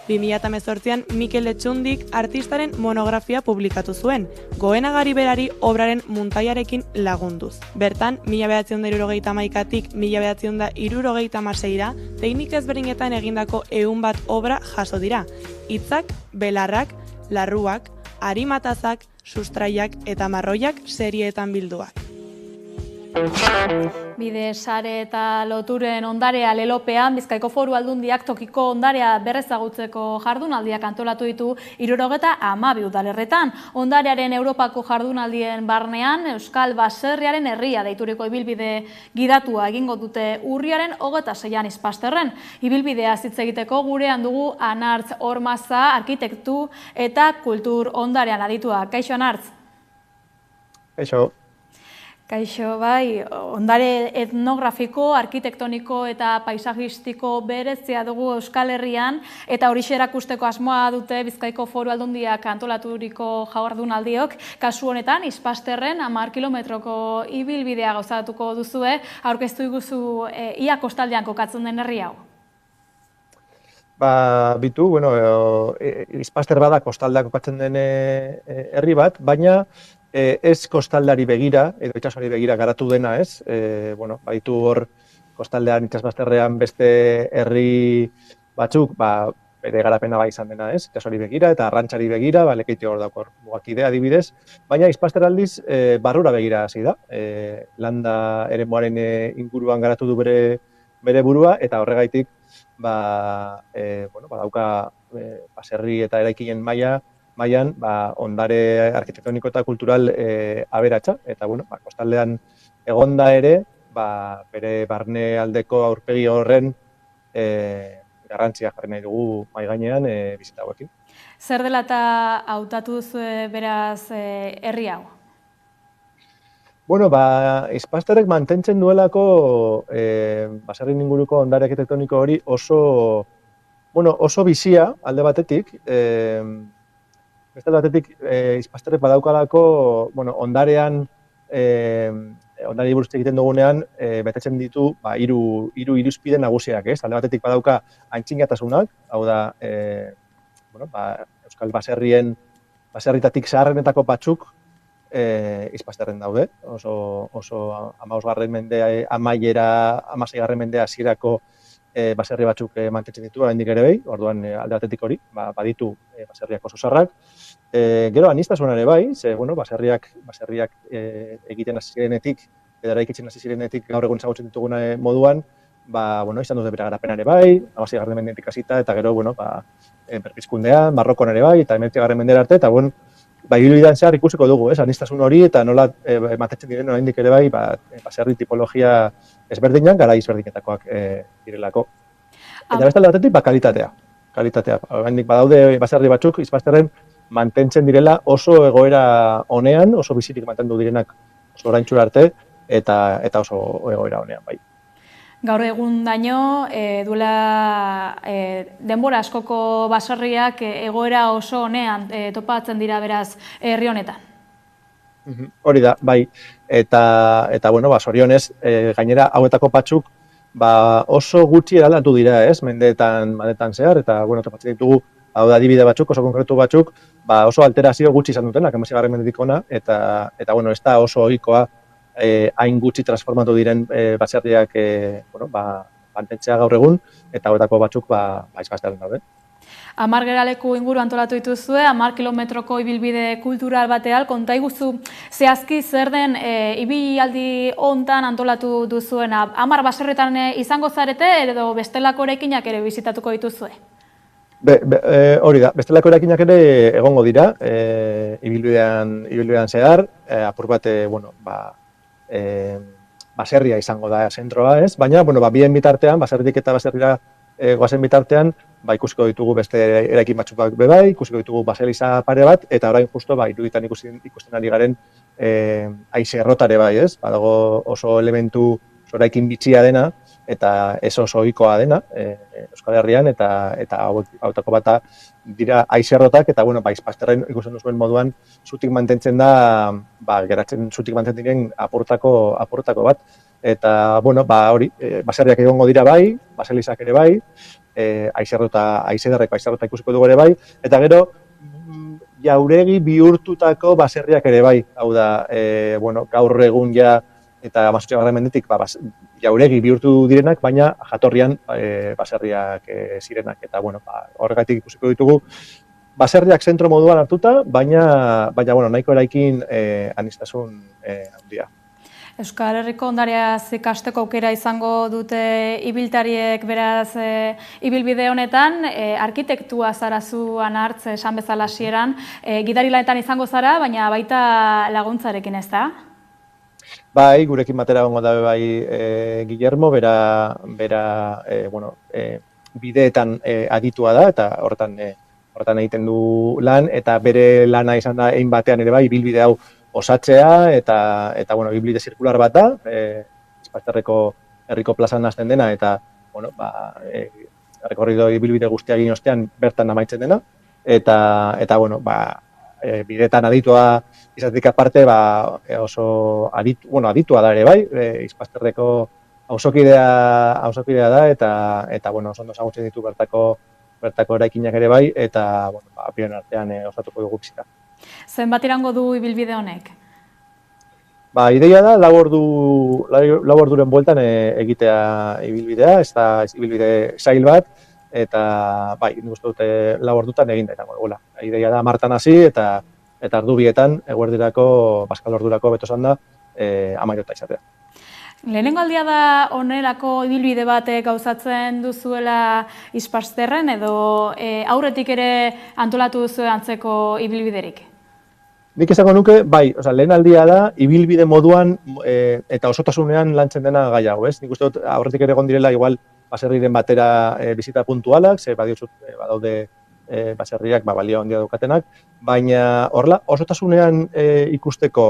2018an Mikel Etxundik artistaren monografia publikatu zuen, Goenagari berari obraren muntaiarekin lagunduz. Bertan, 1971tik 1976ra teknika ezberdinetan egindako 100 obra jaso dira. Hitzak, belarrak, larruak, arimatazak, sustraiak eta marroiak serieetan bilduak. Bide sare eta loturen ondarea lelopean, Bizkaiko Foru Aldundiak tokiko ondarea berrezagutzeko jardunaldiak antolatu ditu 72 udalerretan. Ondarearen Europako jardunaldien barnean, Euskal Baserriaren herria deituriko ibilbide gidatua egingo dute urriaren 26an Ispasterren. Ibilbidea hitz egiteko gurean dugu Anartz Ormaza, arkitektu eta kultur ondarean aditua. Kaixo Anartz? Kaixo. Kaixo, bai, ondare etnografiko, arkitektoniko eta paisajistiko berezia dugu Euskal Herrian, eta horixe erakusteko asmoa dute Bizkaiko Foru Aldundiak antolaturiko jardunaldiok. Kasu honetan, Ispasterren 10 kilometroko ibilbidea gauzatuko duzue, aurkeztu iguzu ia kostaldean kokatzen den herri hau. Bitu, Ispaster bada kostaldean kokatzen den herri bat, baina ez kostaldari begira, edo itsasoari begira garatu dena, ez? Baitu hor kostaldean, itsasbazterrean beste herri batzuk, bere garapena bai izan dena, ez? Itsasoari begira eta arrantzari begira, Lekeitio hor daukor mugakidea adibidez, baina Ispaster aldiz barrura begira hasi da. Landa eremuaren inguruan garatu du bere burua eta horregaitik dauka baserri eta eraikinen mailan ondare arkitektoniko eta kultural aberatsa eta kostaldean egonda ere bere barne aldeko aurpegi horren garrantzia jarri nahi dugu mahai gainean bisita hauekin. Zer dela eta hautatu duzue beraz herri hau? Ispasterrek mantentzen duelako baserri inguruko ondare arkitektoniko hori oso bizia alde batetik. Beste batetik Ispasterrek badaukalako ondarean ondari buruz egiten dugunean betetzen ditu hiru irizpide nagusiak, ez? Alde batetik badauka aintzinatasunak, hau da euskal baserritatik zaharrenetako batzuk Ispasterren daude, oso 15. mende amaiera, 16. mende hasierako baserri batzuk mantentzen ditu oraindik ere bai, orduan alde batetik hori, baditu baserriak oso zaharrak. Gero aniztasuna ere bai, ze baserriak egiten hasi zirenetik edo eraikitzen hasi zirenetik gaur egun ezagutzen dituguna moduan, izan dute bere garapena ere bai, 16. mendetik hasita eta gero berpizkundean, barrokoan ere bai eta 19. mendera arte eta ibilbidean zehar ikusiko dugu, aniztasun hori eta nola mantentzen diren oraindik ere bai, baserri tipologia ezberdinak, garai ezberdinetakoak direlako. Eta beste alde batetik kalitatea. Oraindik badaude baserri batzuk Ispasterren mantentzen direla oso egoera honean, oso bizirik mantendu direnak oso oraintxura arte eta oso egoera honean bai. Gaur egun daño, duela denbora askoko baserriak egoera oso honean topatzen dira beraz herri honetan. Hori da, bai. Eta zorionez, gainera hauetako batzuk oso gutxi eraldatu dira, ez? Mendeetan zehar, eta topatzen ditugu hau da adibide batzuk, oso konkretu batzuk, oso alterazio gutxi izan dutenak, 16. mendetik hona, eta ez da oso ohikoa hain gutxi transformatu diren baserriak mantentzea gaur egun, eta hauetako batzuk Ispasterren daude. 10 geraleku inguru antolatu dituzue, 10 kilometroko ibilbide kultural batean, konta iguzu zehazki zer den ibilaldi hontan antolatu duzuena. 10 baserritan izango zarete edo bestelako eraikinak ere bisitatuko dituzue? Hori da, bestelako eraikinak ere egongo dira, ibilbidean zehar, apur bat, baserria izango da zentroa, ez? Baina, bien bitartean, baserritik eta baserrira goazen bitartean, ikusiko ditugu beste eraikin batzuk bebai, ikusiko ditugu baseliza pare bat, eta orain justo, iruditan ikusten ari garen haize errotare bai, ez? Badago oso elementu eraikin bitxia dena, eta ez oso ohikoa dena Euskal Herrian, eta hautako bata dira haize errotak, eta Ispasterren ikusten duzuen moduan zutik mantentzen da, geratzen zutik mantentzen diren apurtako bat. Eta, hori, baserriak egongo dira bai, baselizak ere bai, haize ederreko haize errota ikusiko dugu ere bai, eta gero, jauregi bihurtutako baserriak ere bai, hau da, gaur egun ja, eta 18. mendetik jauregi bihurtu direnak, baina jatorrian baserriak zirenak, eta horregatik ikusiko ditugu, baserriak zentro moduan hartuta, baina nahiko eraikin aniztasun handia. Euskal Herriko ondareaz ikasteko aukera izango dute ibiltariek beraz ibilbide honetan, arkitektua zara zuan hartz esan bezala hasieran, gidari lanetan izango zara, baina baita laguntzarekin ez da? Bai, gurekin batera gongo da bai Guillermo, bera bideetan aditua da, eta horretan egiten du lan, eta bere lana izan da egin batean ere bai, ibilbide hau osatzea, eta ibilbide zirkular bat da, Ispasterreko herriko plazan hasten dena, eta rekorrido ibilbide guztiak egin ostean bertan amaitzen dena, eta bideetan aditua izatik aparte, oso aditua da ere bai, Ispasterreko auzokidea da, eta oso ondo ezagutzen ditu bertako eraikinak ere bai, eta apiren artean osatuko dugu bizita. Zenbat irango du ibilbide honek? Ideia da, lau orduren bueltan egitea ibilbidea, ez da ibilbide zail bat, eta bai, nik uste dut 4 ordutan eginda izango dugula. Ideia da martan hasi eta ardu bietan, eguerdirako, Paskal ordurako beto esan da, 13 izatea. Lehenengo aldia da onelako ibilbide bat gauzatzen duzuela Ispasterren edo aurretik ere antolatu duzu antzeko ibilbiderik? Nik esango nuke, bai, lehen aldia da, ibilbide moduan eta osotasunean lantzen dena gai hau, ez? Nik uste dut aurretik ere egon direla, igual, baserriren batera bizita puntualak, ze badiozut, badaude baserriak balio handia daukatenak, baina horrela, osotasunean ikusteko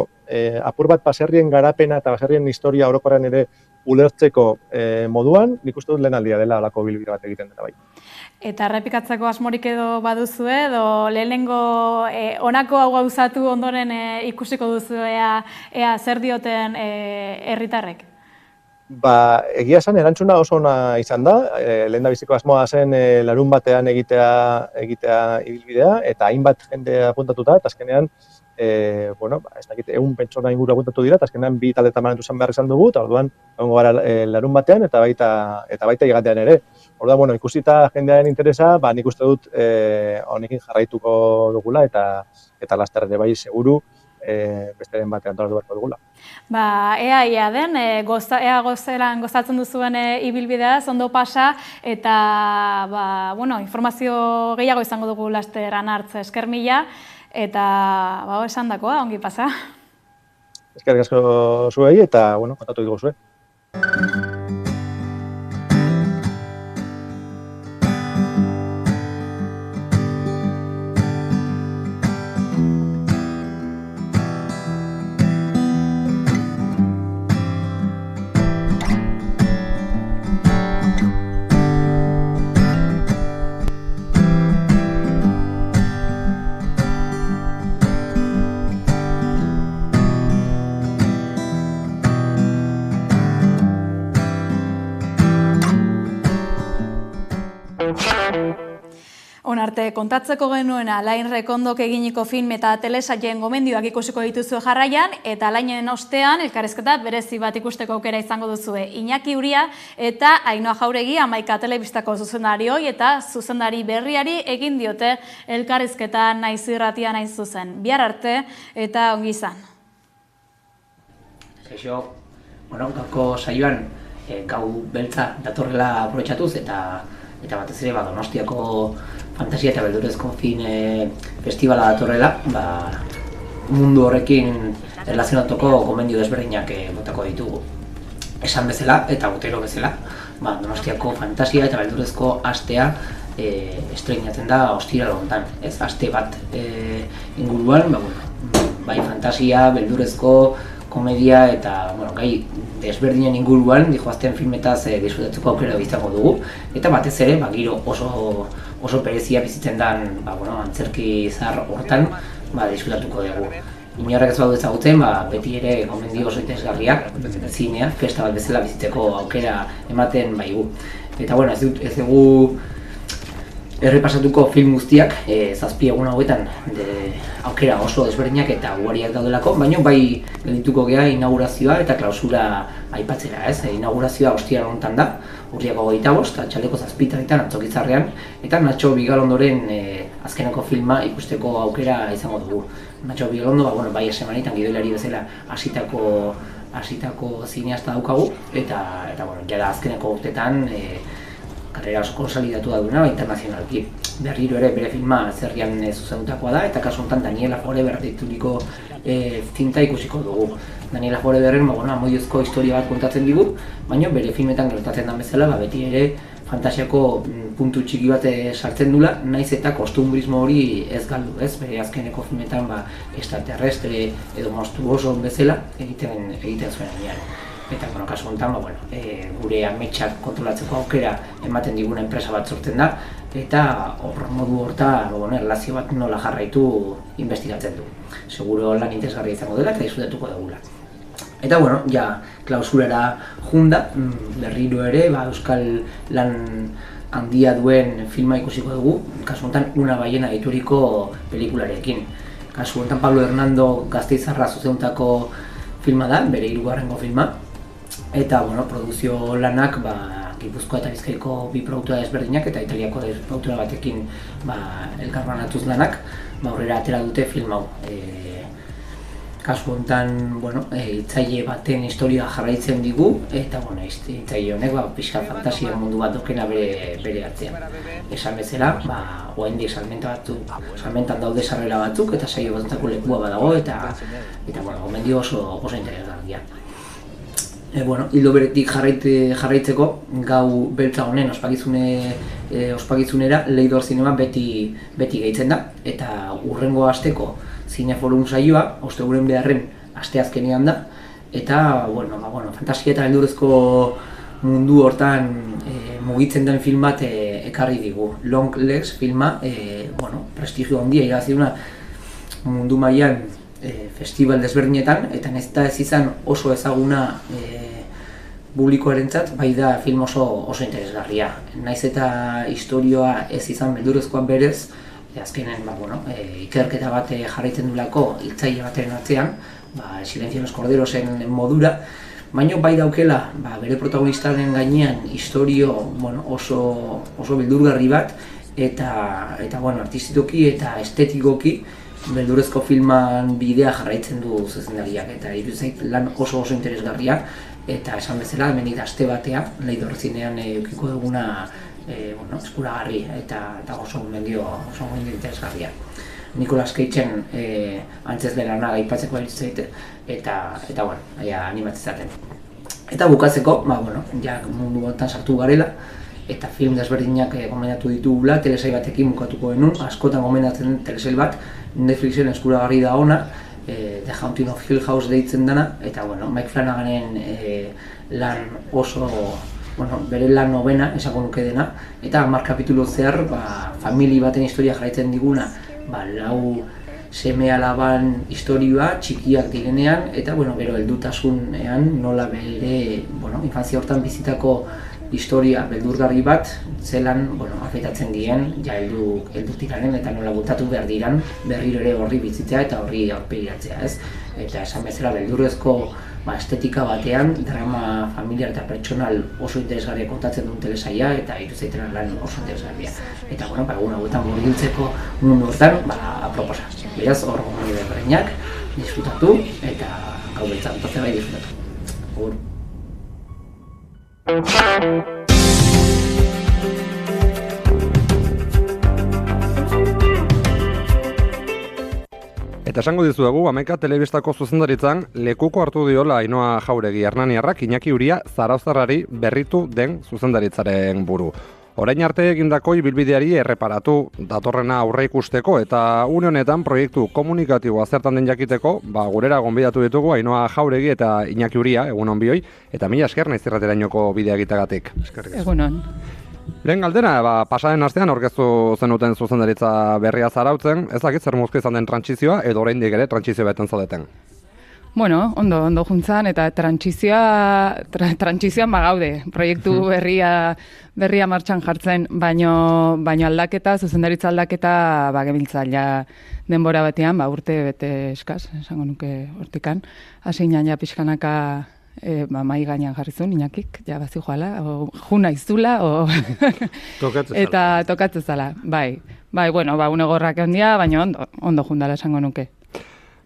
apur bat baserrien garapena eta baserrien historia orokorrean ere ulertzeko moduan, nik uste dut lehen aldia dela alako bilbide bat egiten dela bai. Eta errepikatzeko asmorik edo baduzu edo lehenengo honako hau gauzatu ondoren ikusiko duzu ea zer dioten herritarrek? Egia esan, erantzuna oso ona izan da, lehen da biziko asmoa zen larun batean egitea ibilbidea, eta hainbat jende apuntatuta, eta azkenean, ez dakit, 100 pertsona inguru apuntatu dira, eta azkenean 2 taldetan banatu behar izan dugu, eta orduan, egongo gara larun batean, eta baita igatean ere. Orduan, ikusita jendearen interesa, nik uste dut honekin jarraituko dugula, eta laster ere bai seguru, besteren batean antolatu beharko dugula. Ea den, ea gozatzen duzuen ibilbidea, ondo pasa, eta informazio gehiago izango dugu laster Anartz, esker mila, eta esan dakoa, ongi pasa. Eskerrik asko zuei, eta kontatu dugu zue. Onarte, kontatzeko genuena, Alain Rekondok eginiko film eta telesaien gomendioak ikusiko dituzue jarraian, eta Alainen ostean, elkarrizketa berezi bat ikusteko aukera izango duzue. Iñaki Uria eta Ainhoa Jauregi Hamaika Telebistako zuzendarioi eta zuzendari berriari egin diote elkarrizketa naiz irratia naiz zuzen. Bihar arte eta ongi izan. Kaixo, gaurko saioan gau beltza datorrela aprobetxatuz eta batez ere Donostiako Fantasia eta Beldurrezko Film Festivala datorrela, mundu horrekin erlazionatuko gomendio desberdinak botako ditugu. Esan bezala eta urtero bezala, Donostiako Fantasia eta Beldurrezko astea estreinatzen da ostiral honetan. Aste bat inguruan, bai fantasia, beldurrezko, komedia eta gai desberdinen inguruan dijoazten filmetaz disfrutatzeko aukera izango dugu, eta batez ere giro oso perezia bizitzen den antzerki zahar hortan disfrutatuko dugu. Inorrek ez badu ezagutzen, beti ere gomendio oso interesgarriak, zinea, festa bat bezala bizitzeko aukera ematen baigu. Eta ez dugu errepasatuko film guztiak, 7 egun hauetan aukera oso desberdinak eta ugariak daudelako, baina bai geldituko gea inaugurazioa eta klausura aipatzera, Inaugurazioa ostiral honetan da, urriako 25, atxaldeko 7 Antzokitzarrean, eta Nacho Bigalondoren azkeneko filma ikusteko aukera izango dugu. Nacho Bigalondo, bai esemanitan gidoilari bezala hasitako zineasta daukagu, eta jada azkeneko urtetan karrera oso konsolidatu da duena, internazionalki. Berriro ere bere filma zerrian zuzendutakoa da, eta kasu honetan Daniela Forever deituriko zinta ikusiko dugu. Daniela Foreverren amodiozko historia bat kontatzen digu, baina bere filmetan gertatzen den bezala, beti ere fantasiako puntu txiki bat sartzen dula, naiz eta kostumbrismo hori ez galdu, bere azkeneko filmetan extraterrestre edo monstruoso bezala egiten zuen enean. Eta kasu honetan, gure ametsak kontrolatzeko aukera ematen digun enpresa bat sortzen da, eta modu horta erlazio bat nola jarraitu investigatzen du. Seguro lan interesgarria izango dela eta disfrutatuko dugula. Eta klausurara junda, berriro ere, euskal lan handia duen filma ikusiko dugu, kasu honetan Una baiena deituriko pelikularekin. Kasu honetan Pablo Hernando Gasteizarra zuzendutako filma da, bere 3. filma, eta produzio lanak Gipuzkoa eta Bizkaiko bi produktora ezberdinak eta Italiako produktora batekin elkarbanatuz lanak, aurrera atera dute film hau. Kasu honetan, hitzaile baten historia jarraitzen digu, eta hitzaile honek pixka fantasia mundu bat dokena bere atzean. Esan bezala, oraindik salmentan daude sarrera batzuk, eta saio batutako lekua badago, eta gomendio oso interesgarria. Hildo beretik jarraitzeko, gau beltza honen ospakizunera Leidor Zinema beti gehitzen da, eta hurrengo asteko Zineforum saioa, ostegunen beharren asteazkenean da, eta fantasia eta beldurrezko mundu hortan mugitzen den film bat ekarri digu. Long Legs filma, prestigio handia irabazi duna mundu mailan festival desberdinetan, eta nahiz eta ez izan oso ezaguna publikoarentzat, bai da film oso interesgarria. Nahiz eta historioa ez izan beldurrezkoan berez, azkenen ikerketa bat jarraitzen dulako hiltzaile baten atzean, Silencio en los Corderosen modura, baina bai daukela bere protagonistaren gainean historio oso beldurgarri bat, eta artistikoki eta estetikoki beldurrezko filman bidea jarraitzen du zuzendariak, eta iruditzait lan oso interesgarria, eta esan bezala hemendik aste batean Leidor Zinean edukiko duguna eskuragarri eta oso gomendio interesgarria. Nicolas Cageen antzezle lana aipatzeko iritsi zaite, eta animatzen zaten. Eta bukatzeko, mundu honetan sartu garela, eta film desberdinak gomendatu ditugula, telesail batekin bukatuko genuen, askotan gomendatzen den telesail bat, Netflixen eskuragarri da ona, The Haunting of Hill House deitzen dena, eta Mike Flanaganen lan oso, bere lan novena, esango nuke dena, eta 10 kapitulu zehar, famili baten historia jarraitzen diguna, 4 seme-alaban historioa, txikiak direnean, eta gero heldutasunean nola bere infantzia hortan bizitako historia beldurgarri bat zelan afektatzen dien heldutiranen eta nola bultatu behar diran berriro ere horri bizitzea eta horri aurpegiratzea, ez? Eta esan bezala beldurrezko estetika batean, drama familiar eta pertsonal oso interesgarria kontatzen duen telesaila eta iruzaiten lan oso interesgarria. Eta egun hauetan murgiltzeko mundu hortan aproposa. Beraz, hor gomendio desberdinak, disfrutatu eta gau beltzan toze bai disfrutatu. Agur. Eta esango dizuegu, Hamaika telebistako zuzendaritzan lekuko hartu diola Ainhoa Jauregi Hernaniarrak Iñaki Uria Zarauztarrari berritu den zuzendaritzaren buru. Orain arte egindako ibilbideari erreparatu datorrena aurre ikusteko eta une honetan proiektu komunikatiboa zertan den jakiteko, gurera gonbidatu ditugu Ainhoa Jauregi eta Iñaki Uria, egun on bioi, eta mila esker naiz irraterainoko bidea egiteagatik. Egun on. Lehen galdera, pasaden astean aurkeztu zenuten zuzendaritza berria Zarautzen, ez dakit zer mozke izan den trantsizioa edo oraindik ere trantsizio beten zaudeten? Bueno, ondo juntzan eta trantsizioan bagaude, proiektu berria martxan jartzen, baino aldaketa, zuzendaritza aldaketa gebiltza denbora batean, urte bete eskaz, esango nuke hortikan, hasi ja pixkanaka mai gainean jarrizun, Iñakik, bazi joala, juna izula, eta tokatzen zala, bai, une gorrak handia, baina ondo jundala esango nuke.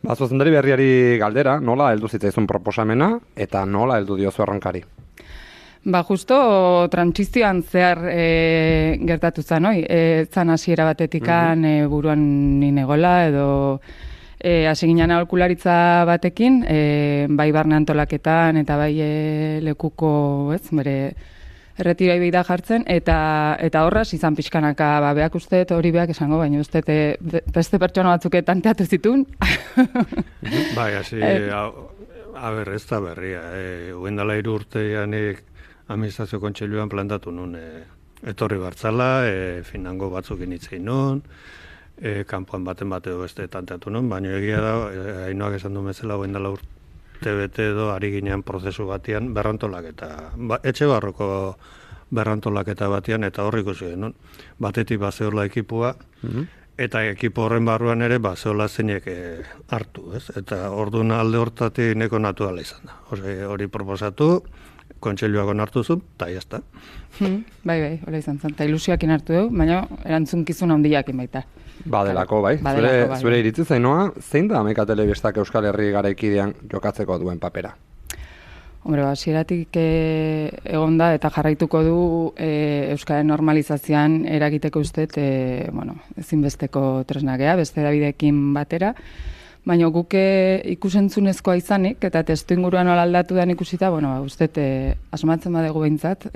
Zuzendari berriari galdera, nola heldu zitzaizun proposamena eta nola heldu diozu erronkari? Justo trantsizioan zehar gertatu zen, zan hasiera batetikan buruan ninegola edo hasi ginen aholkularitza batekin, bai barne antolaketan eta bai lekuko, bere erretirai bida jartzen, eta horraz izan pixkanaka, behak uste hori behak esango, baina uste beste pertsona batzuk tanteatu zituen. Bai, hasi, ez da berria, uendala 3 urteanik administrazio kontseiluan plantatu nun, etorri bartzala, finango batzukin hitzein nun, kanpoan baten bateo beste tanteatu nun, baina egia da, Ainhoak esan duen bezala, uendala urte bete edo ari ginean prozesu batean berrantolaketa, etxe barroko berrantolaketa batean eta horrik ikusi genuen. Batetik bazeola ekipua, eta ekipo horren barruan ere bazeola zeinek hartu, ez? Eta orduan alde hortatik neko naturala izan da. Hori proposatu, kontseiluak onartu zuen, eta jazta. Bai, hola izan zen. Eta ilusioakin hartu du, baina erantzunkizun handiakin baita. Badelako, bai. Zure iritzi zainoa, zein da Hamaika Telebistak Euskal Herri garaikidean jokatzeko duen papera? Hombre, hasieratik egon da eta jarraituko du Euskararen normalizazioan eragiteko usteet, ezinbesteko tresnagea, beste edabideekin batera. Baina guk ikusentzunezkoa izanik eta testuinguruan nola aldatu den ikusita, usteet asmatzen badegu behintzat,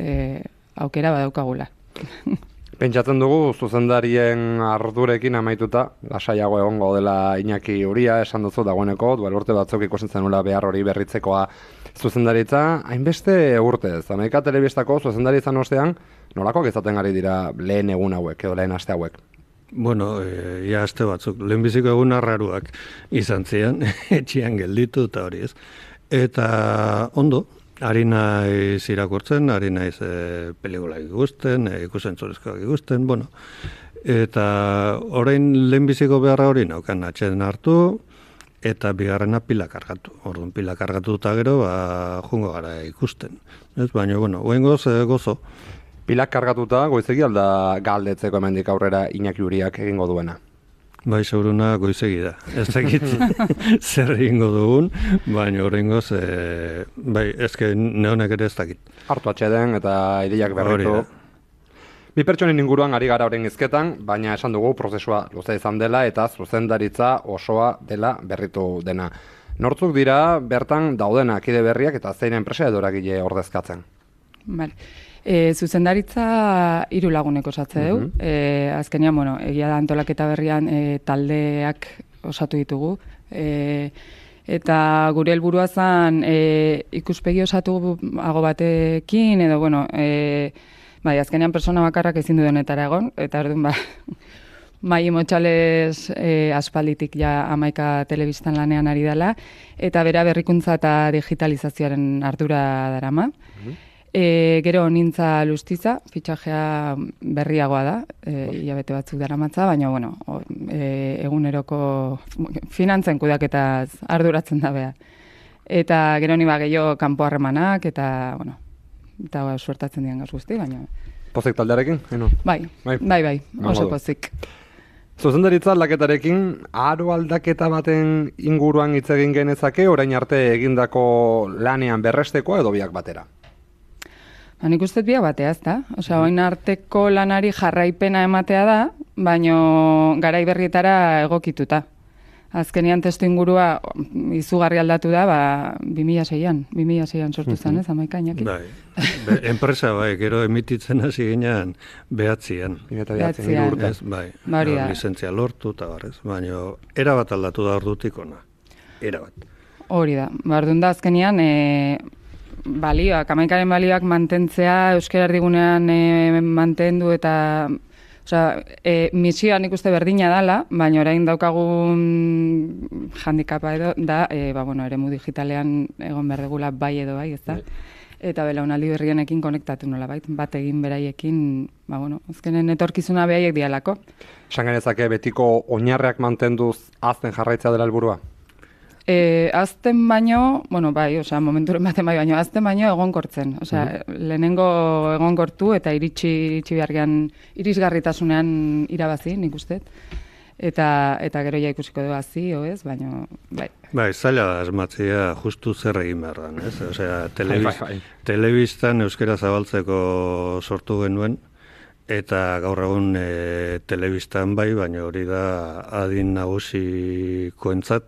aukera badaukagula. Pentsatzen dugu, zuzendarien ardurekin amaituta, lasaiago egongo dela Iñaki Uria, esan duzu dagoeneko, duela urte batzuk ikusten zenula behar hori berritzekoa zuzendaritza, hainbeste urtez. Hamaika Telebistako zuzendaritzan ostean, nolakoak izaten ari dira lehen egun hauek, edo lehen aste hauek? Bueno, ja aste batzuk, lehenbiziko egun arraruak izan zian, etxian gelditu eta hori ez. Eta ondo, ari naiz irakurtzen, ari naiz pelikulak ikusten, ikusentzurezkoak ikusten, eta orain lehenbiziko beharra hori naukan atxeden hartu, eta bigarrena pila kargatu. Orduan pila kargatu eta gero, jungo gara ikusten. Baina, goengoz gozo. Pilak kargatuta, goizegi alda galdetzeko hemendik aurrera Iñaki Uriak egingo duena? Bai, seguruna goizegi da. Ez dakit zer egingo dugun, baina oraingoz, bai, eske neonek ere ez dakit. Hartu atxeden eta ideiak berritu. Bi pertsonen inguruan ari gara orain hizketan, baina esan dugu prozesua luze izan dela eta zuzendaritza osoa dela berritu dena. Nortzuk dira bertan daudena kide berriak eta zein enpresa edo eragile ordezkatzen? Vale. Zuzendaritza 3 lagunek osatze du. Azkenean, egia da antolaketa berrian taldeak osatu ditugu. Eta gure helburua zen ikuspegi osatu hago batekin, edo, azkenean persona bakarrak ezin du denetara egon, eta orduan, Mai Motxales aspalditik ja Hamaika Telebistan lanean ari dela, eta bera berrikuntza eta digitalizazioaren ardura darama. Gero Nintza Lustiza, fitxajea berriagoa da, hilabete batzuk daramatza, baina, eguneroko finantzen kudaketaz arduratzen da beha. Eta gero ni gehiago kanpo harremanak, eta suertatzen dian gauz guzti, baina... Pozik taldearekin? Bai, oso pozik. Zuzendaritza aldaketarekin, aro aldaketa baten inguruan hitz egin genezake, orain arte egindako lanean berrestekoa edo biak batera? Nik uste biak batea, ez da? Orain arteko lanari jarraipena ematea da, baina garai berrietara egokituta. Azkenean testu ingurua izugarri aldatu da, 2006an sortu zen, ez, Hamaika Iñaki? Bai, enpresa gero emititzen hasi ginean behatzian. Bai, lizentzia lortu eta barrez, baina erabat aldatu da ordutik ona, erabat. Hori da, bardun da azkenean balioak, Hamaikaren balioak mantentzea, euskara erdigunean mantendu eta... misioa nik uste berdina dela, baina orain daukagun handikapa edo da, eremu digitalean egon behar degula bai edo bai, ez da? Eta belaunaldi berrienekin konektatu nola bait, bat egin beraiekin, azkenen etorkizuna behaiek dialako. Esan genezake betiko oinarreak mantenduz azten jarraitza dela helburua? Azten baino, momenturen baten baino, azten baino egonkortzen. Lehenengo egonkortu eta iritsi behargean irisgarritasunean irabazi, nik uste. Eta gero ja ikusiko du hazi, ez, baina, bai. Bai, zaila da asmatzea justu zer egin behar dan, ez? Telebistan euskera zabaltzeko sortu genuen, eta gaur egun telebistan bai, baina hori da adin nagusikoentzat,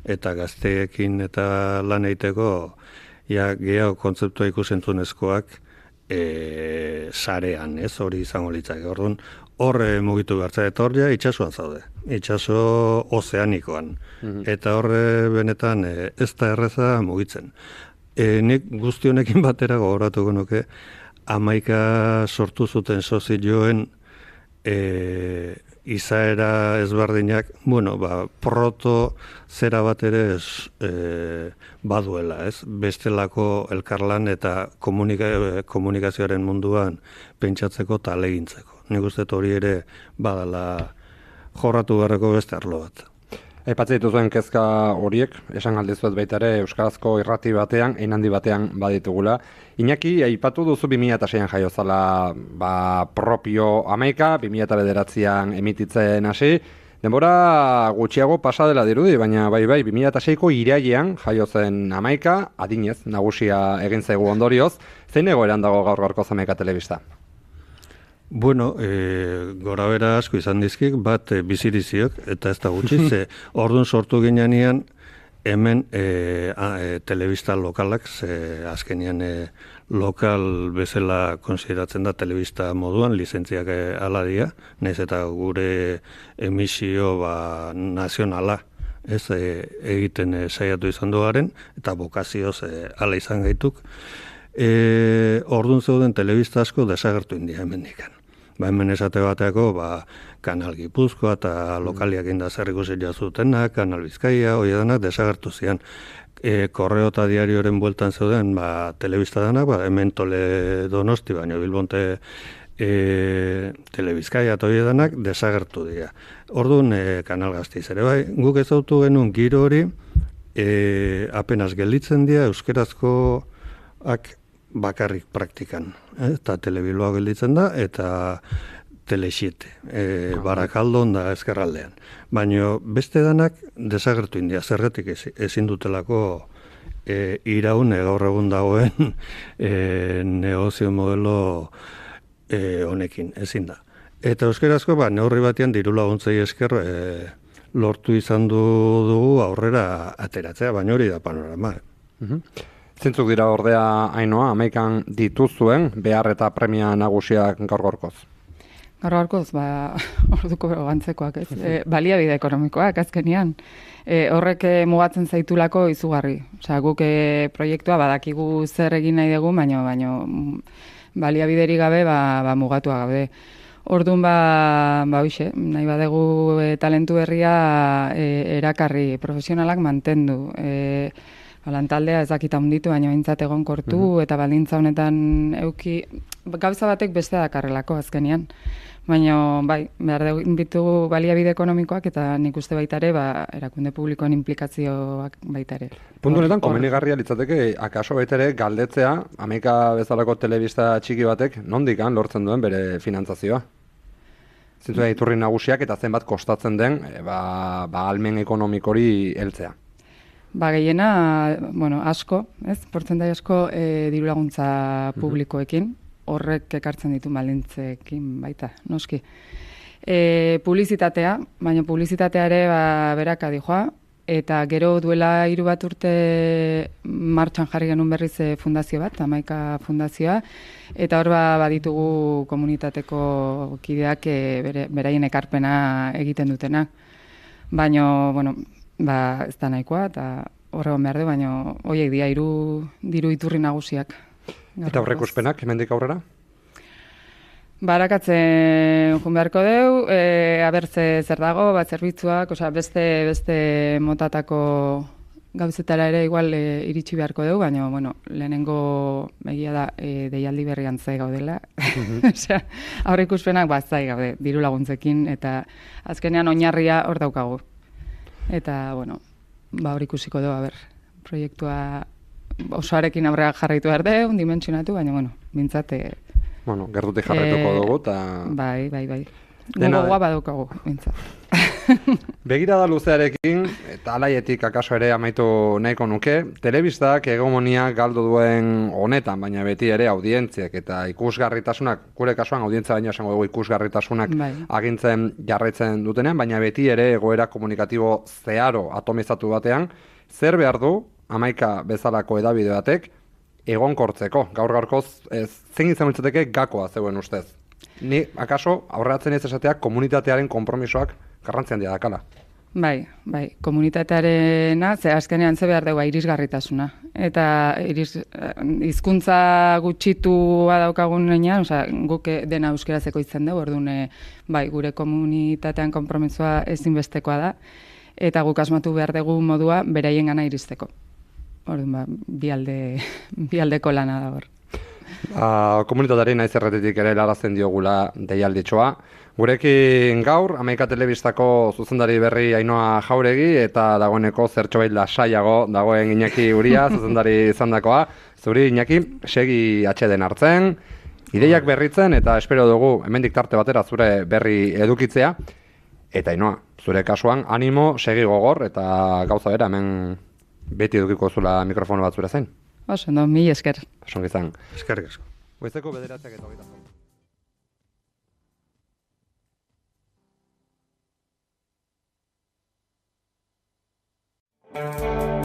eta gazteekin eta lan egiteko gehiago kontzeptua ikusentzunezkoak sarean, ez, hori izango litzake. Orduan, hor mugitu behartza, eta hor itxasuan zaude, itxaso ozeanikoan, eta hor benetan ez da erreza mugitzen. Nik guzti honekin batera gogoratuko nuke, Hamaika sortu zuten sozioen izaera ezberdinak, proto zera bat ere baduela, ez? Bestelako elkarlan eta komunikazioaren munduan pentsatzeko eta alegintzeko. Nik uste hori ere badala jorratu beharreko beste arlo bat. Aipatzen dituzuen kezka horiek, esan aldizuet baita ere euskarazko irrati batean, handi batean baditugula. Iñaki, aipatu duzu 2006an jaio zala propio Hamaika, 2009an emititzen hasi. Denbora gutxiago pasa dela dirudi, baina bai, 2006ko irailean jaio zen Hamaika, adinez, nagusia egin zaigu ondorioz. Zein egoeran dago gaur-gaurko Hamaika telebista? Bueno, gora bera asko izan dizkik, bat biziriziok, eta ez da gutxi, ze orduan sortu ginean hemen telebista lokalak, ze azkenian lokal bezala konsideratzen da telebista moduan, lizentziak aladia, nahiz eta gure emisio nazionala ez egiten saiatu izan duaren, eta bokazioz ala izan gaituk. Orduan zeuden telebista asko desagertu india hemen dikan. Hemen esate bateako, Kanal Gipuzkoa eta lokaliak indazerriko zila zutenak, Kanal Bizkaia, hoi edanak desagertu zian. Korreo eta diarioren bueltan zeuden, telebista danak, hemen Tole Donosti, baina Bilbonte Telebizkaia eta hoi edanak desagertu dira. Orduan, Kanal Gaztiz ere bai, guk ezautu genuen giro hori, apenas gelditzen dira, euskerazkoak bakarrik praktikan, eta Telebilbao gelditzen da, eta Tele7, Barakaldon da ezkerraldean. Baina beste danak desagertu india, zergatik ezin dutelako iraun gaur egun dagoen negozio modelo honekin, ezin da. Eta euskerazko, neurri batean diru laguntzei esker lortu izan dugu aurrera ateratzea, baina hori da panorama. Zintzuk dira ordea Ainoa, Hamaikan dituzuen behar eta premia nagusiak gaur-gaurkoz? Gaur-gaurkoz, orduko gantzekoak, ez? Baliabide ekonomikoak, azkenian. Horrek mugatzen zaitulako izugarri. Osea, guk proiektua badakigu zer egin nahi dugu, baina baliabideri gabe mugatua gaude. Orduan, hoxe, nahi badugu talentu berria erakarri, profesionalak mantendu. Lantaldea ez dakita hunditu, baina bintzat egon kortu, eta baldintza honetan euki, gauza batek beste dakarrelako azkenian. Baina, behar ditugu baliabide ekonomikoak, eta nik uste baita ere, erakunde publikoen implikazioak baita ere. Puntu honetan, komenigarria litzateke, akaso baita ere, galdetzea, Hamaika bezalako telebista txiki batek, nondik lortzen duen bere finantzazioa? Zintzua iturri nagusiak, eta zenbat kostatzen den, ahalmen ekonomikori heltzea. Gehiena, asko, portzentai asko diru laguntza publikoekin, horrek ekartzen ditu baldintzekin baita, noski. Publizitatea, baina publizitatea ere berak adijoa, eta gero duela 3 bat urte martxan jarri genuen berriz fundazio bat, Hamaika fundazioa, eta hor baditugu komunitateko kideak beraien ekarpena egiten dutena. Baina, ez da nahikoa, eta horregon behar du, baina horiek dira diru iturri nagusiak. Eta aurreikuspenak, hemendik aurrera? Barakatzen joan beharko deu, abertze zer dago, zerbitzuak, beste motatako gauzetara ere igual iritsi beharko deu, baina, lehenengo egia da deialdi berrian zai gaudela. Aurreikuspenak zai gaude, diru laguntzekin, eta azkenean oinarria hor daukagu. Eta, hor ikusiko dugu, proiektua osoarekin aurrera jarraitu behar dugu, dimentsionatu, baina, bintzat... gertutik jarraituko dugu, eta... Bai. Gogoa badaukagu, bintzat. Begirada luzearekin, eta alaietik akaso ere amaitu nahiko nuke, telebistak hegemonia galdu duen honetan, baina beti ere audientziak eta ikusgarritasunak, gure kasuan audientzia baina esango dugu ikusgarritasunak agintzen jarraitzen dutenean, baina beti ere egoera komunikatibo zeharo atomizatu batean, zer behar du Hamaika bezalako hedabide batek egonkortzeko, gaur-gaurkoz zein izan litzateke gakoa zeuen ustez? Ni, akaso, aurreratzen ez esateak komunitatearen konpromisoak garrantzi handia dakala. Bai, komunitatearena, azkenean ze behar dugu irisgarritasuna. Eta hizkuntza gutxitua daukagun nenean, guk dena euskerazeko izan dugu, orduan gure komunitatean konpromisoa ezinbestekoa da, eta guk asmatu behar dugu modua beraien gana iristeko. Orduan, bi aldeko lana da hor. Komunitateari naiz erretetik ere larazten diogula deialditxoa. Gurekin gaur, Hamaika Telebistako zuzendari berri Ainhoa Jauregi eta dagoeneko zertxobait lasaiago dagoen Iñaki Uria, zuzendari izandakoa. Zuri, Iñaki, segi atxeden hartzen, ideiak berritzen eta espero dugu hemendik tarte batera zure berri edukitzea. Eta Ainhoa, zure kasuan, animo, segi gogor eta gauza bera hemen beti edukiko zula mikrofono bat zure zen. Oso, no, mi esker. Oso izan. Eskerrik asko. Goizeko 9:08.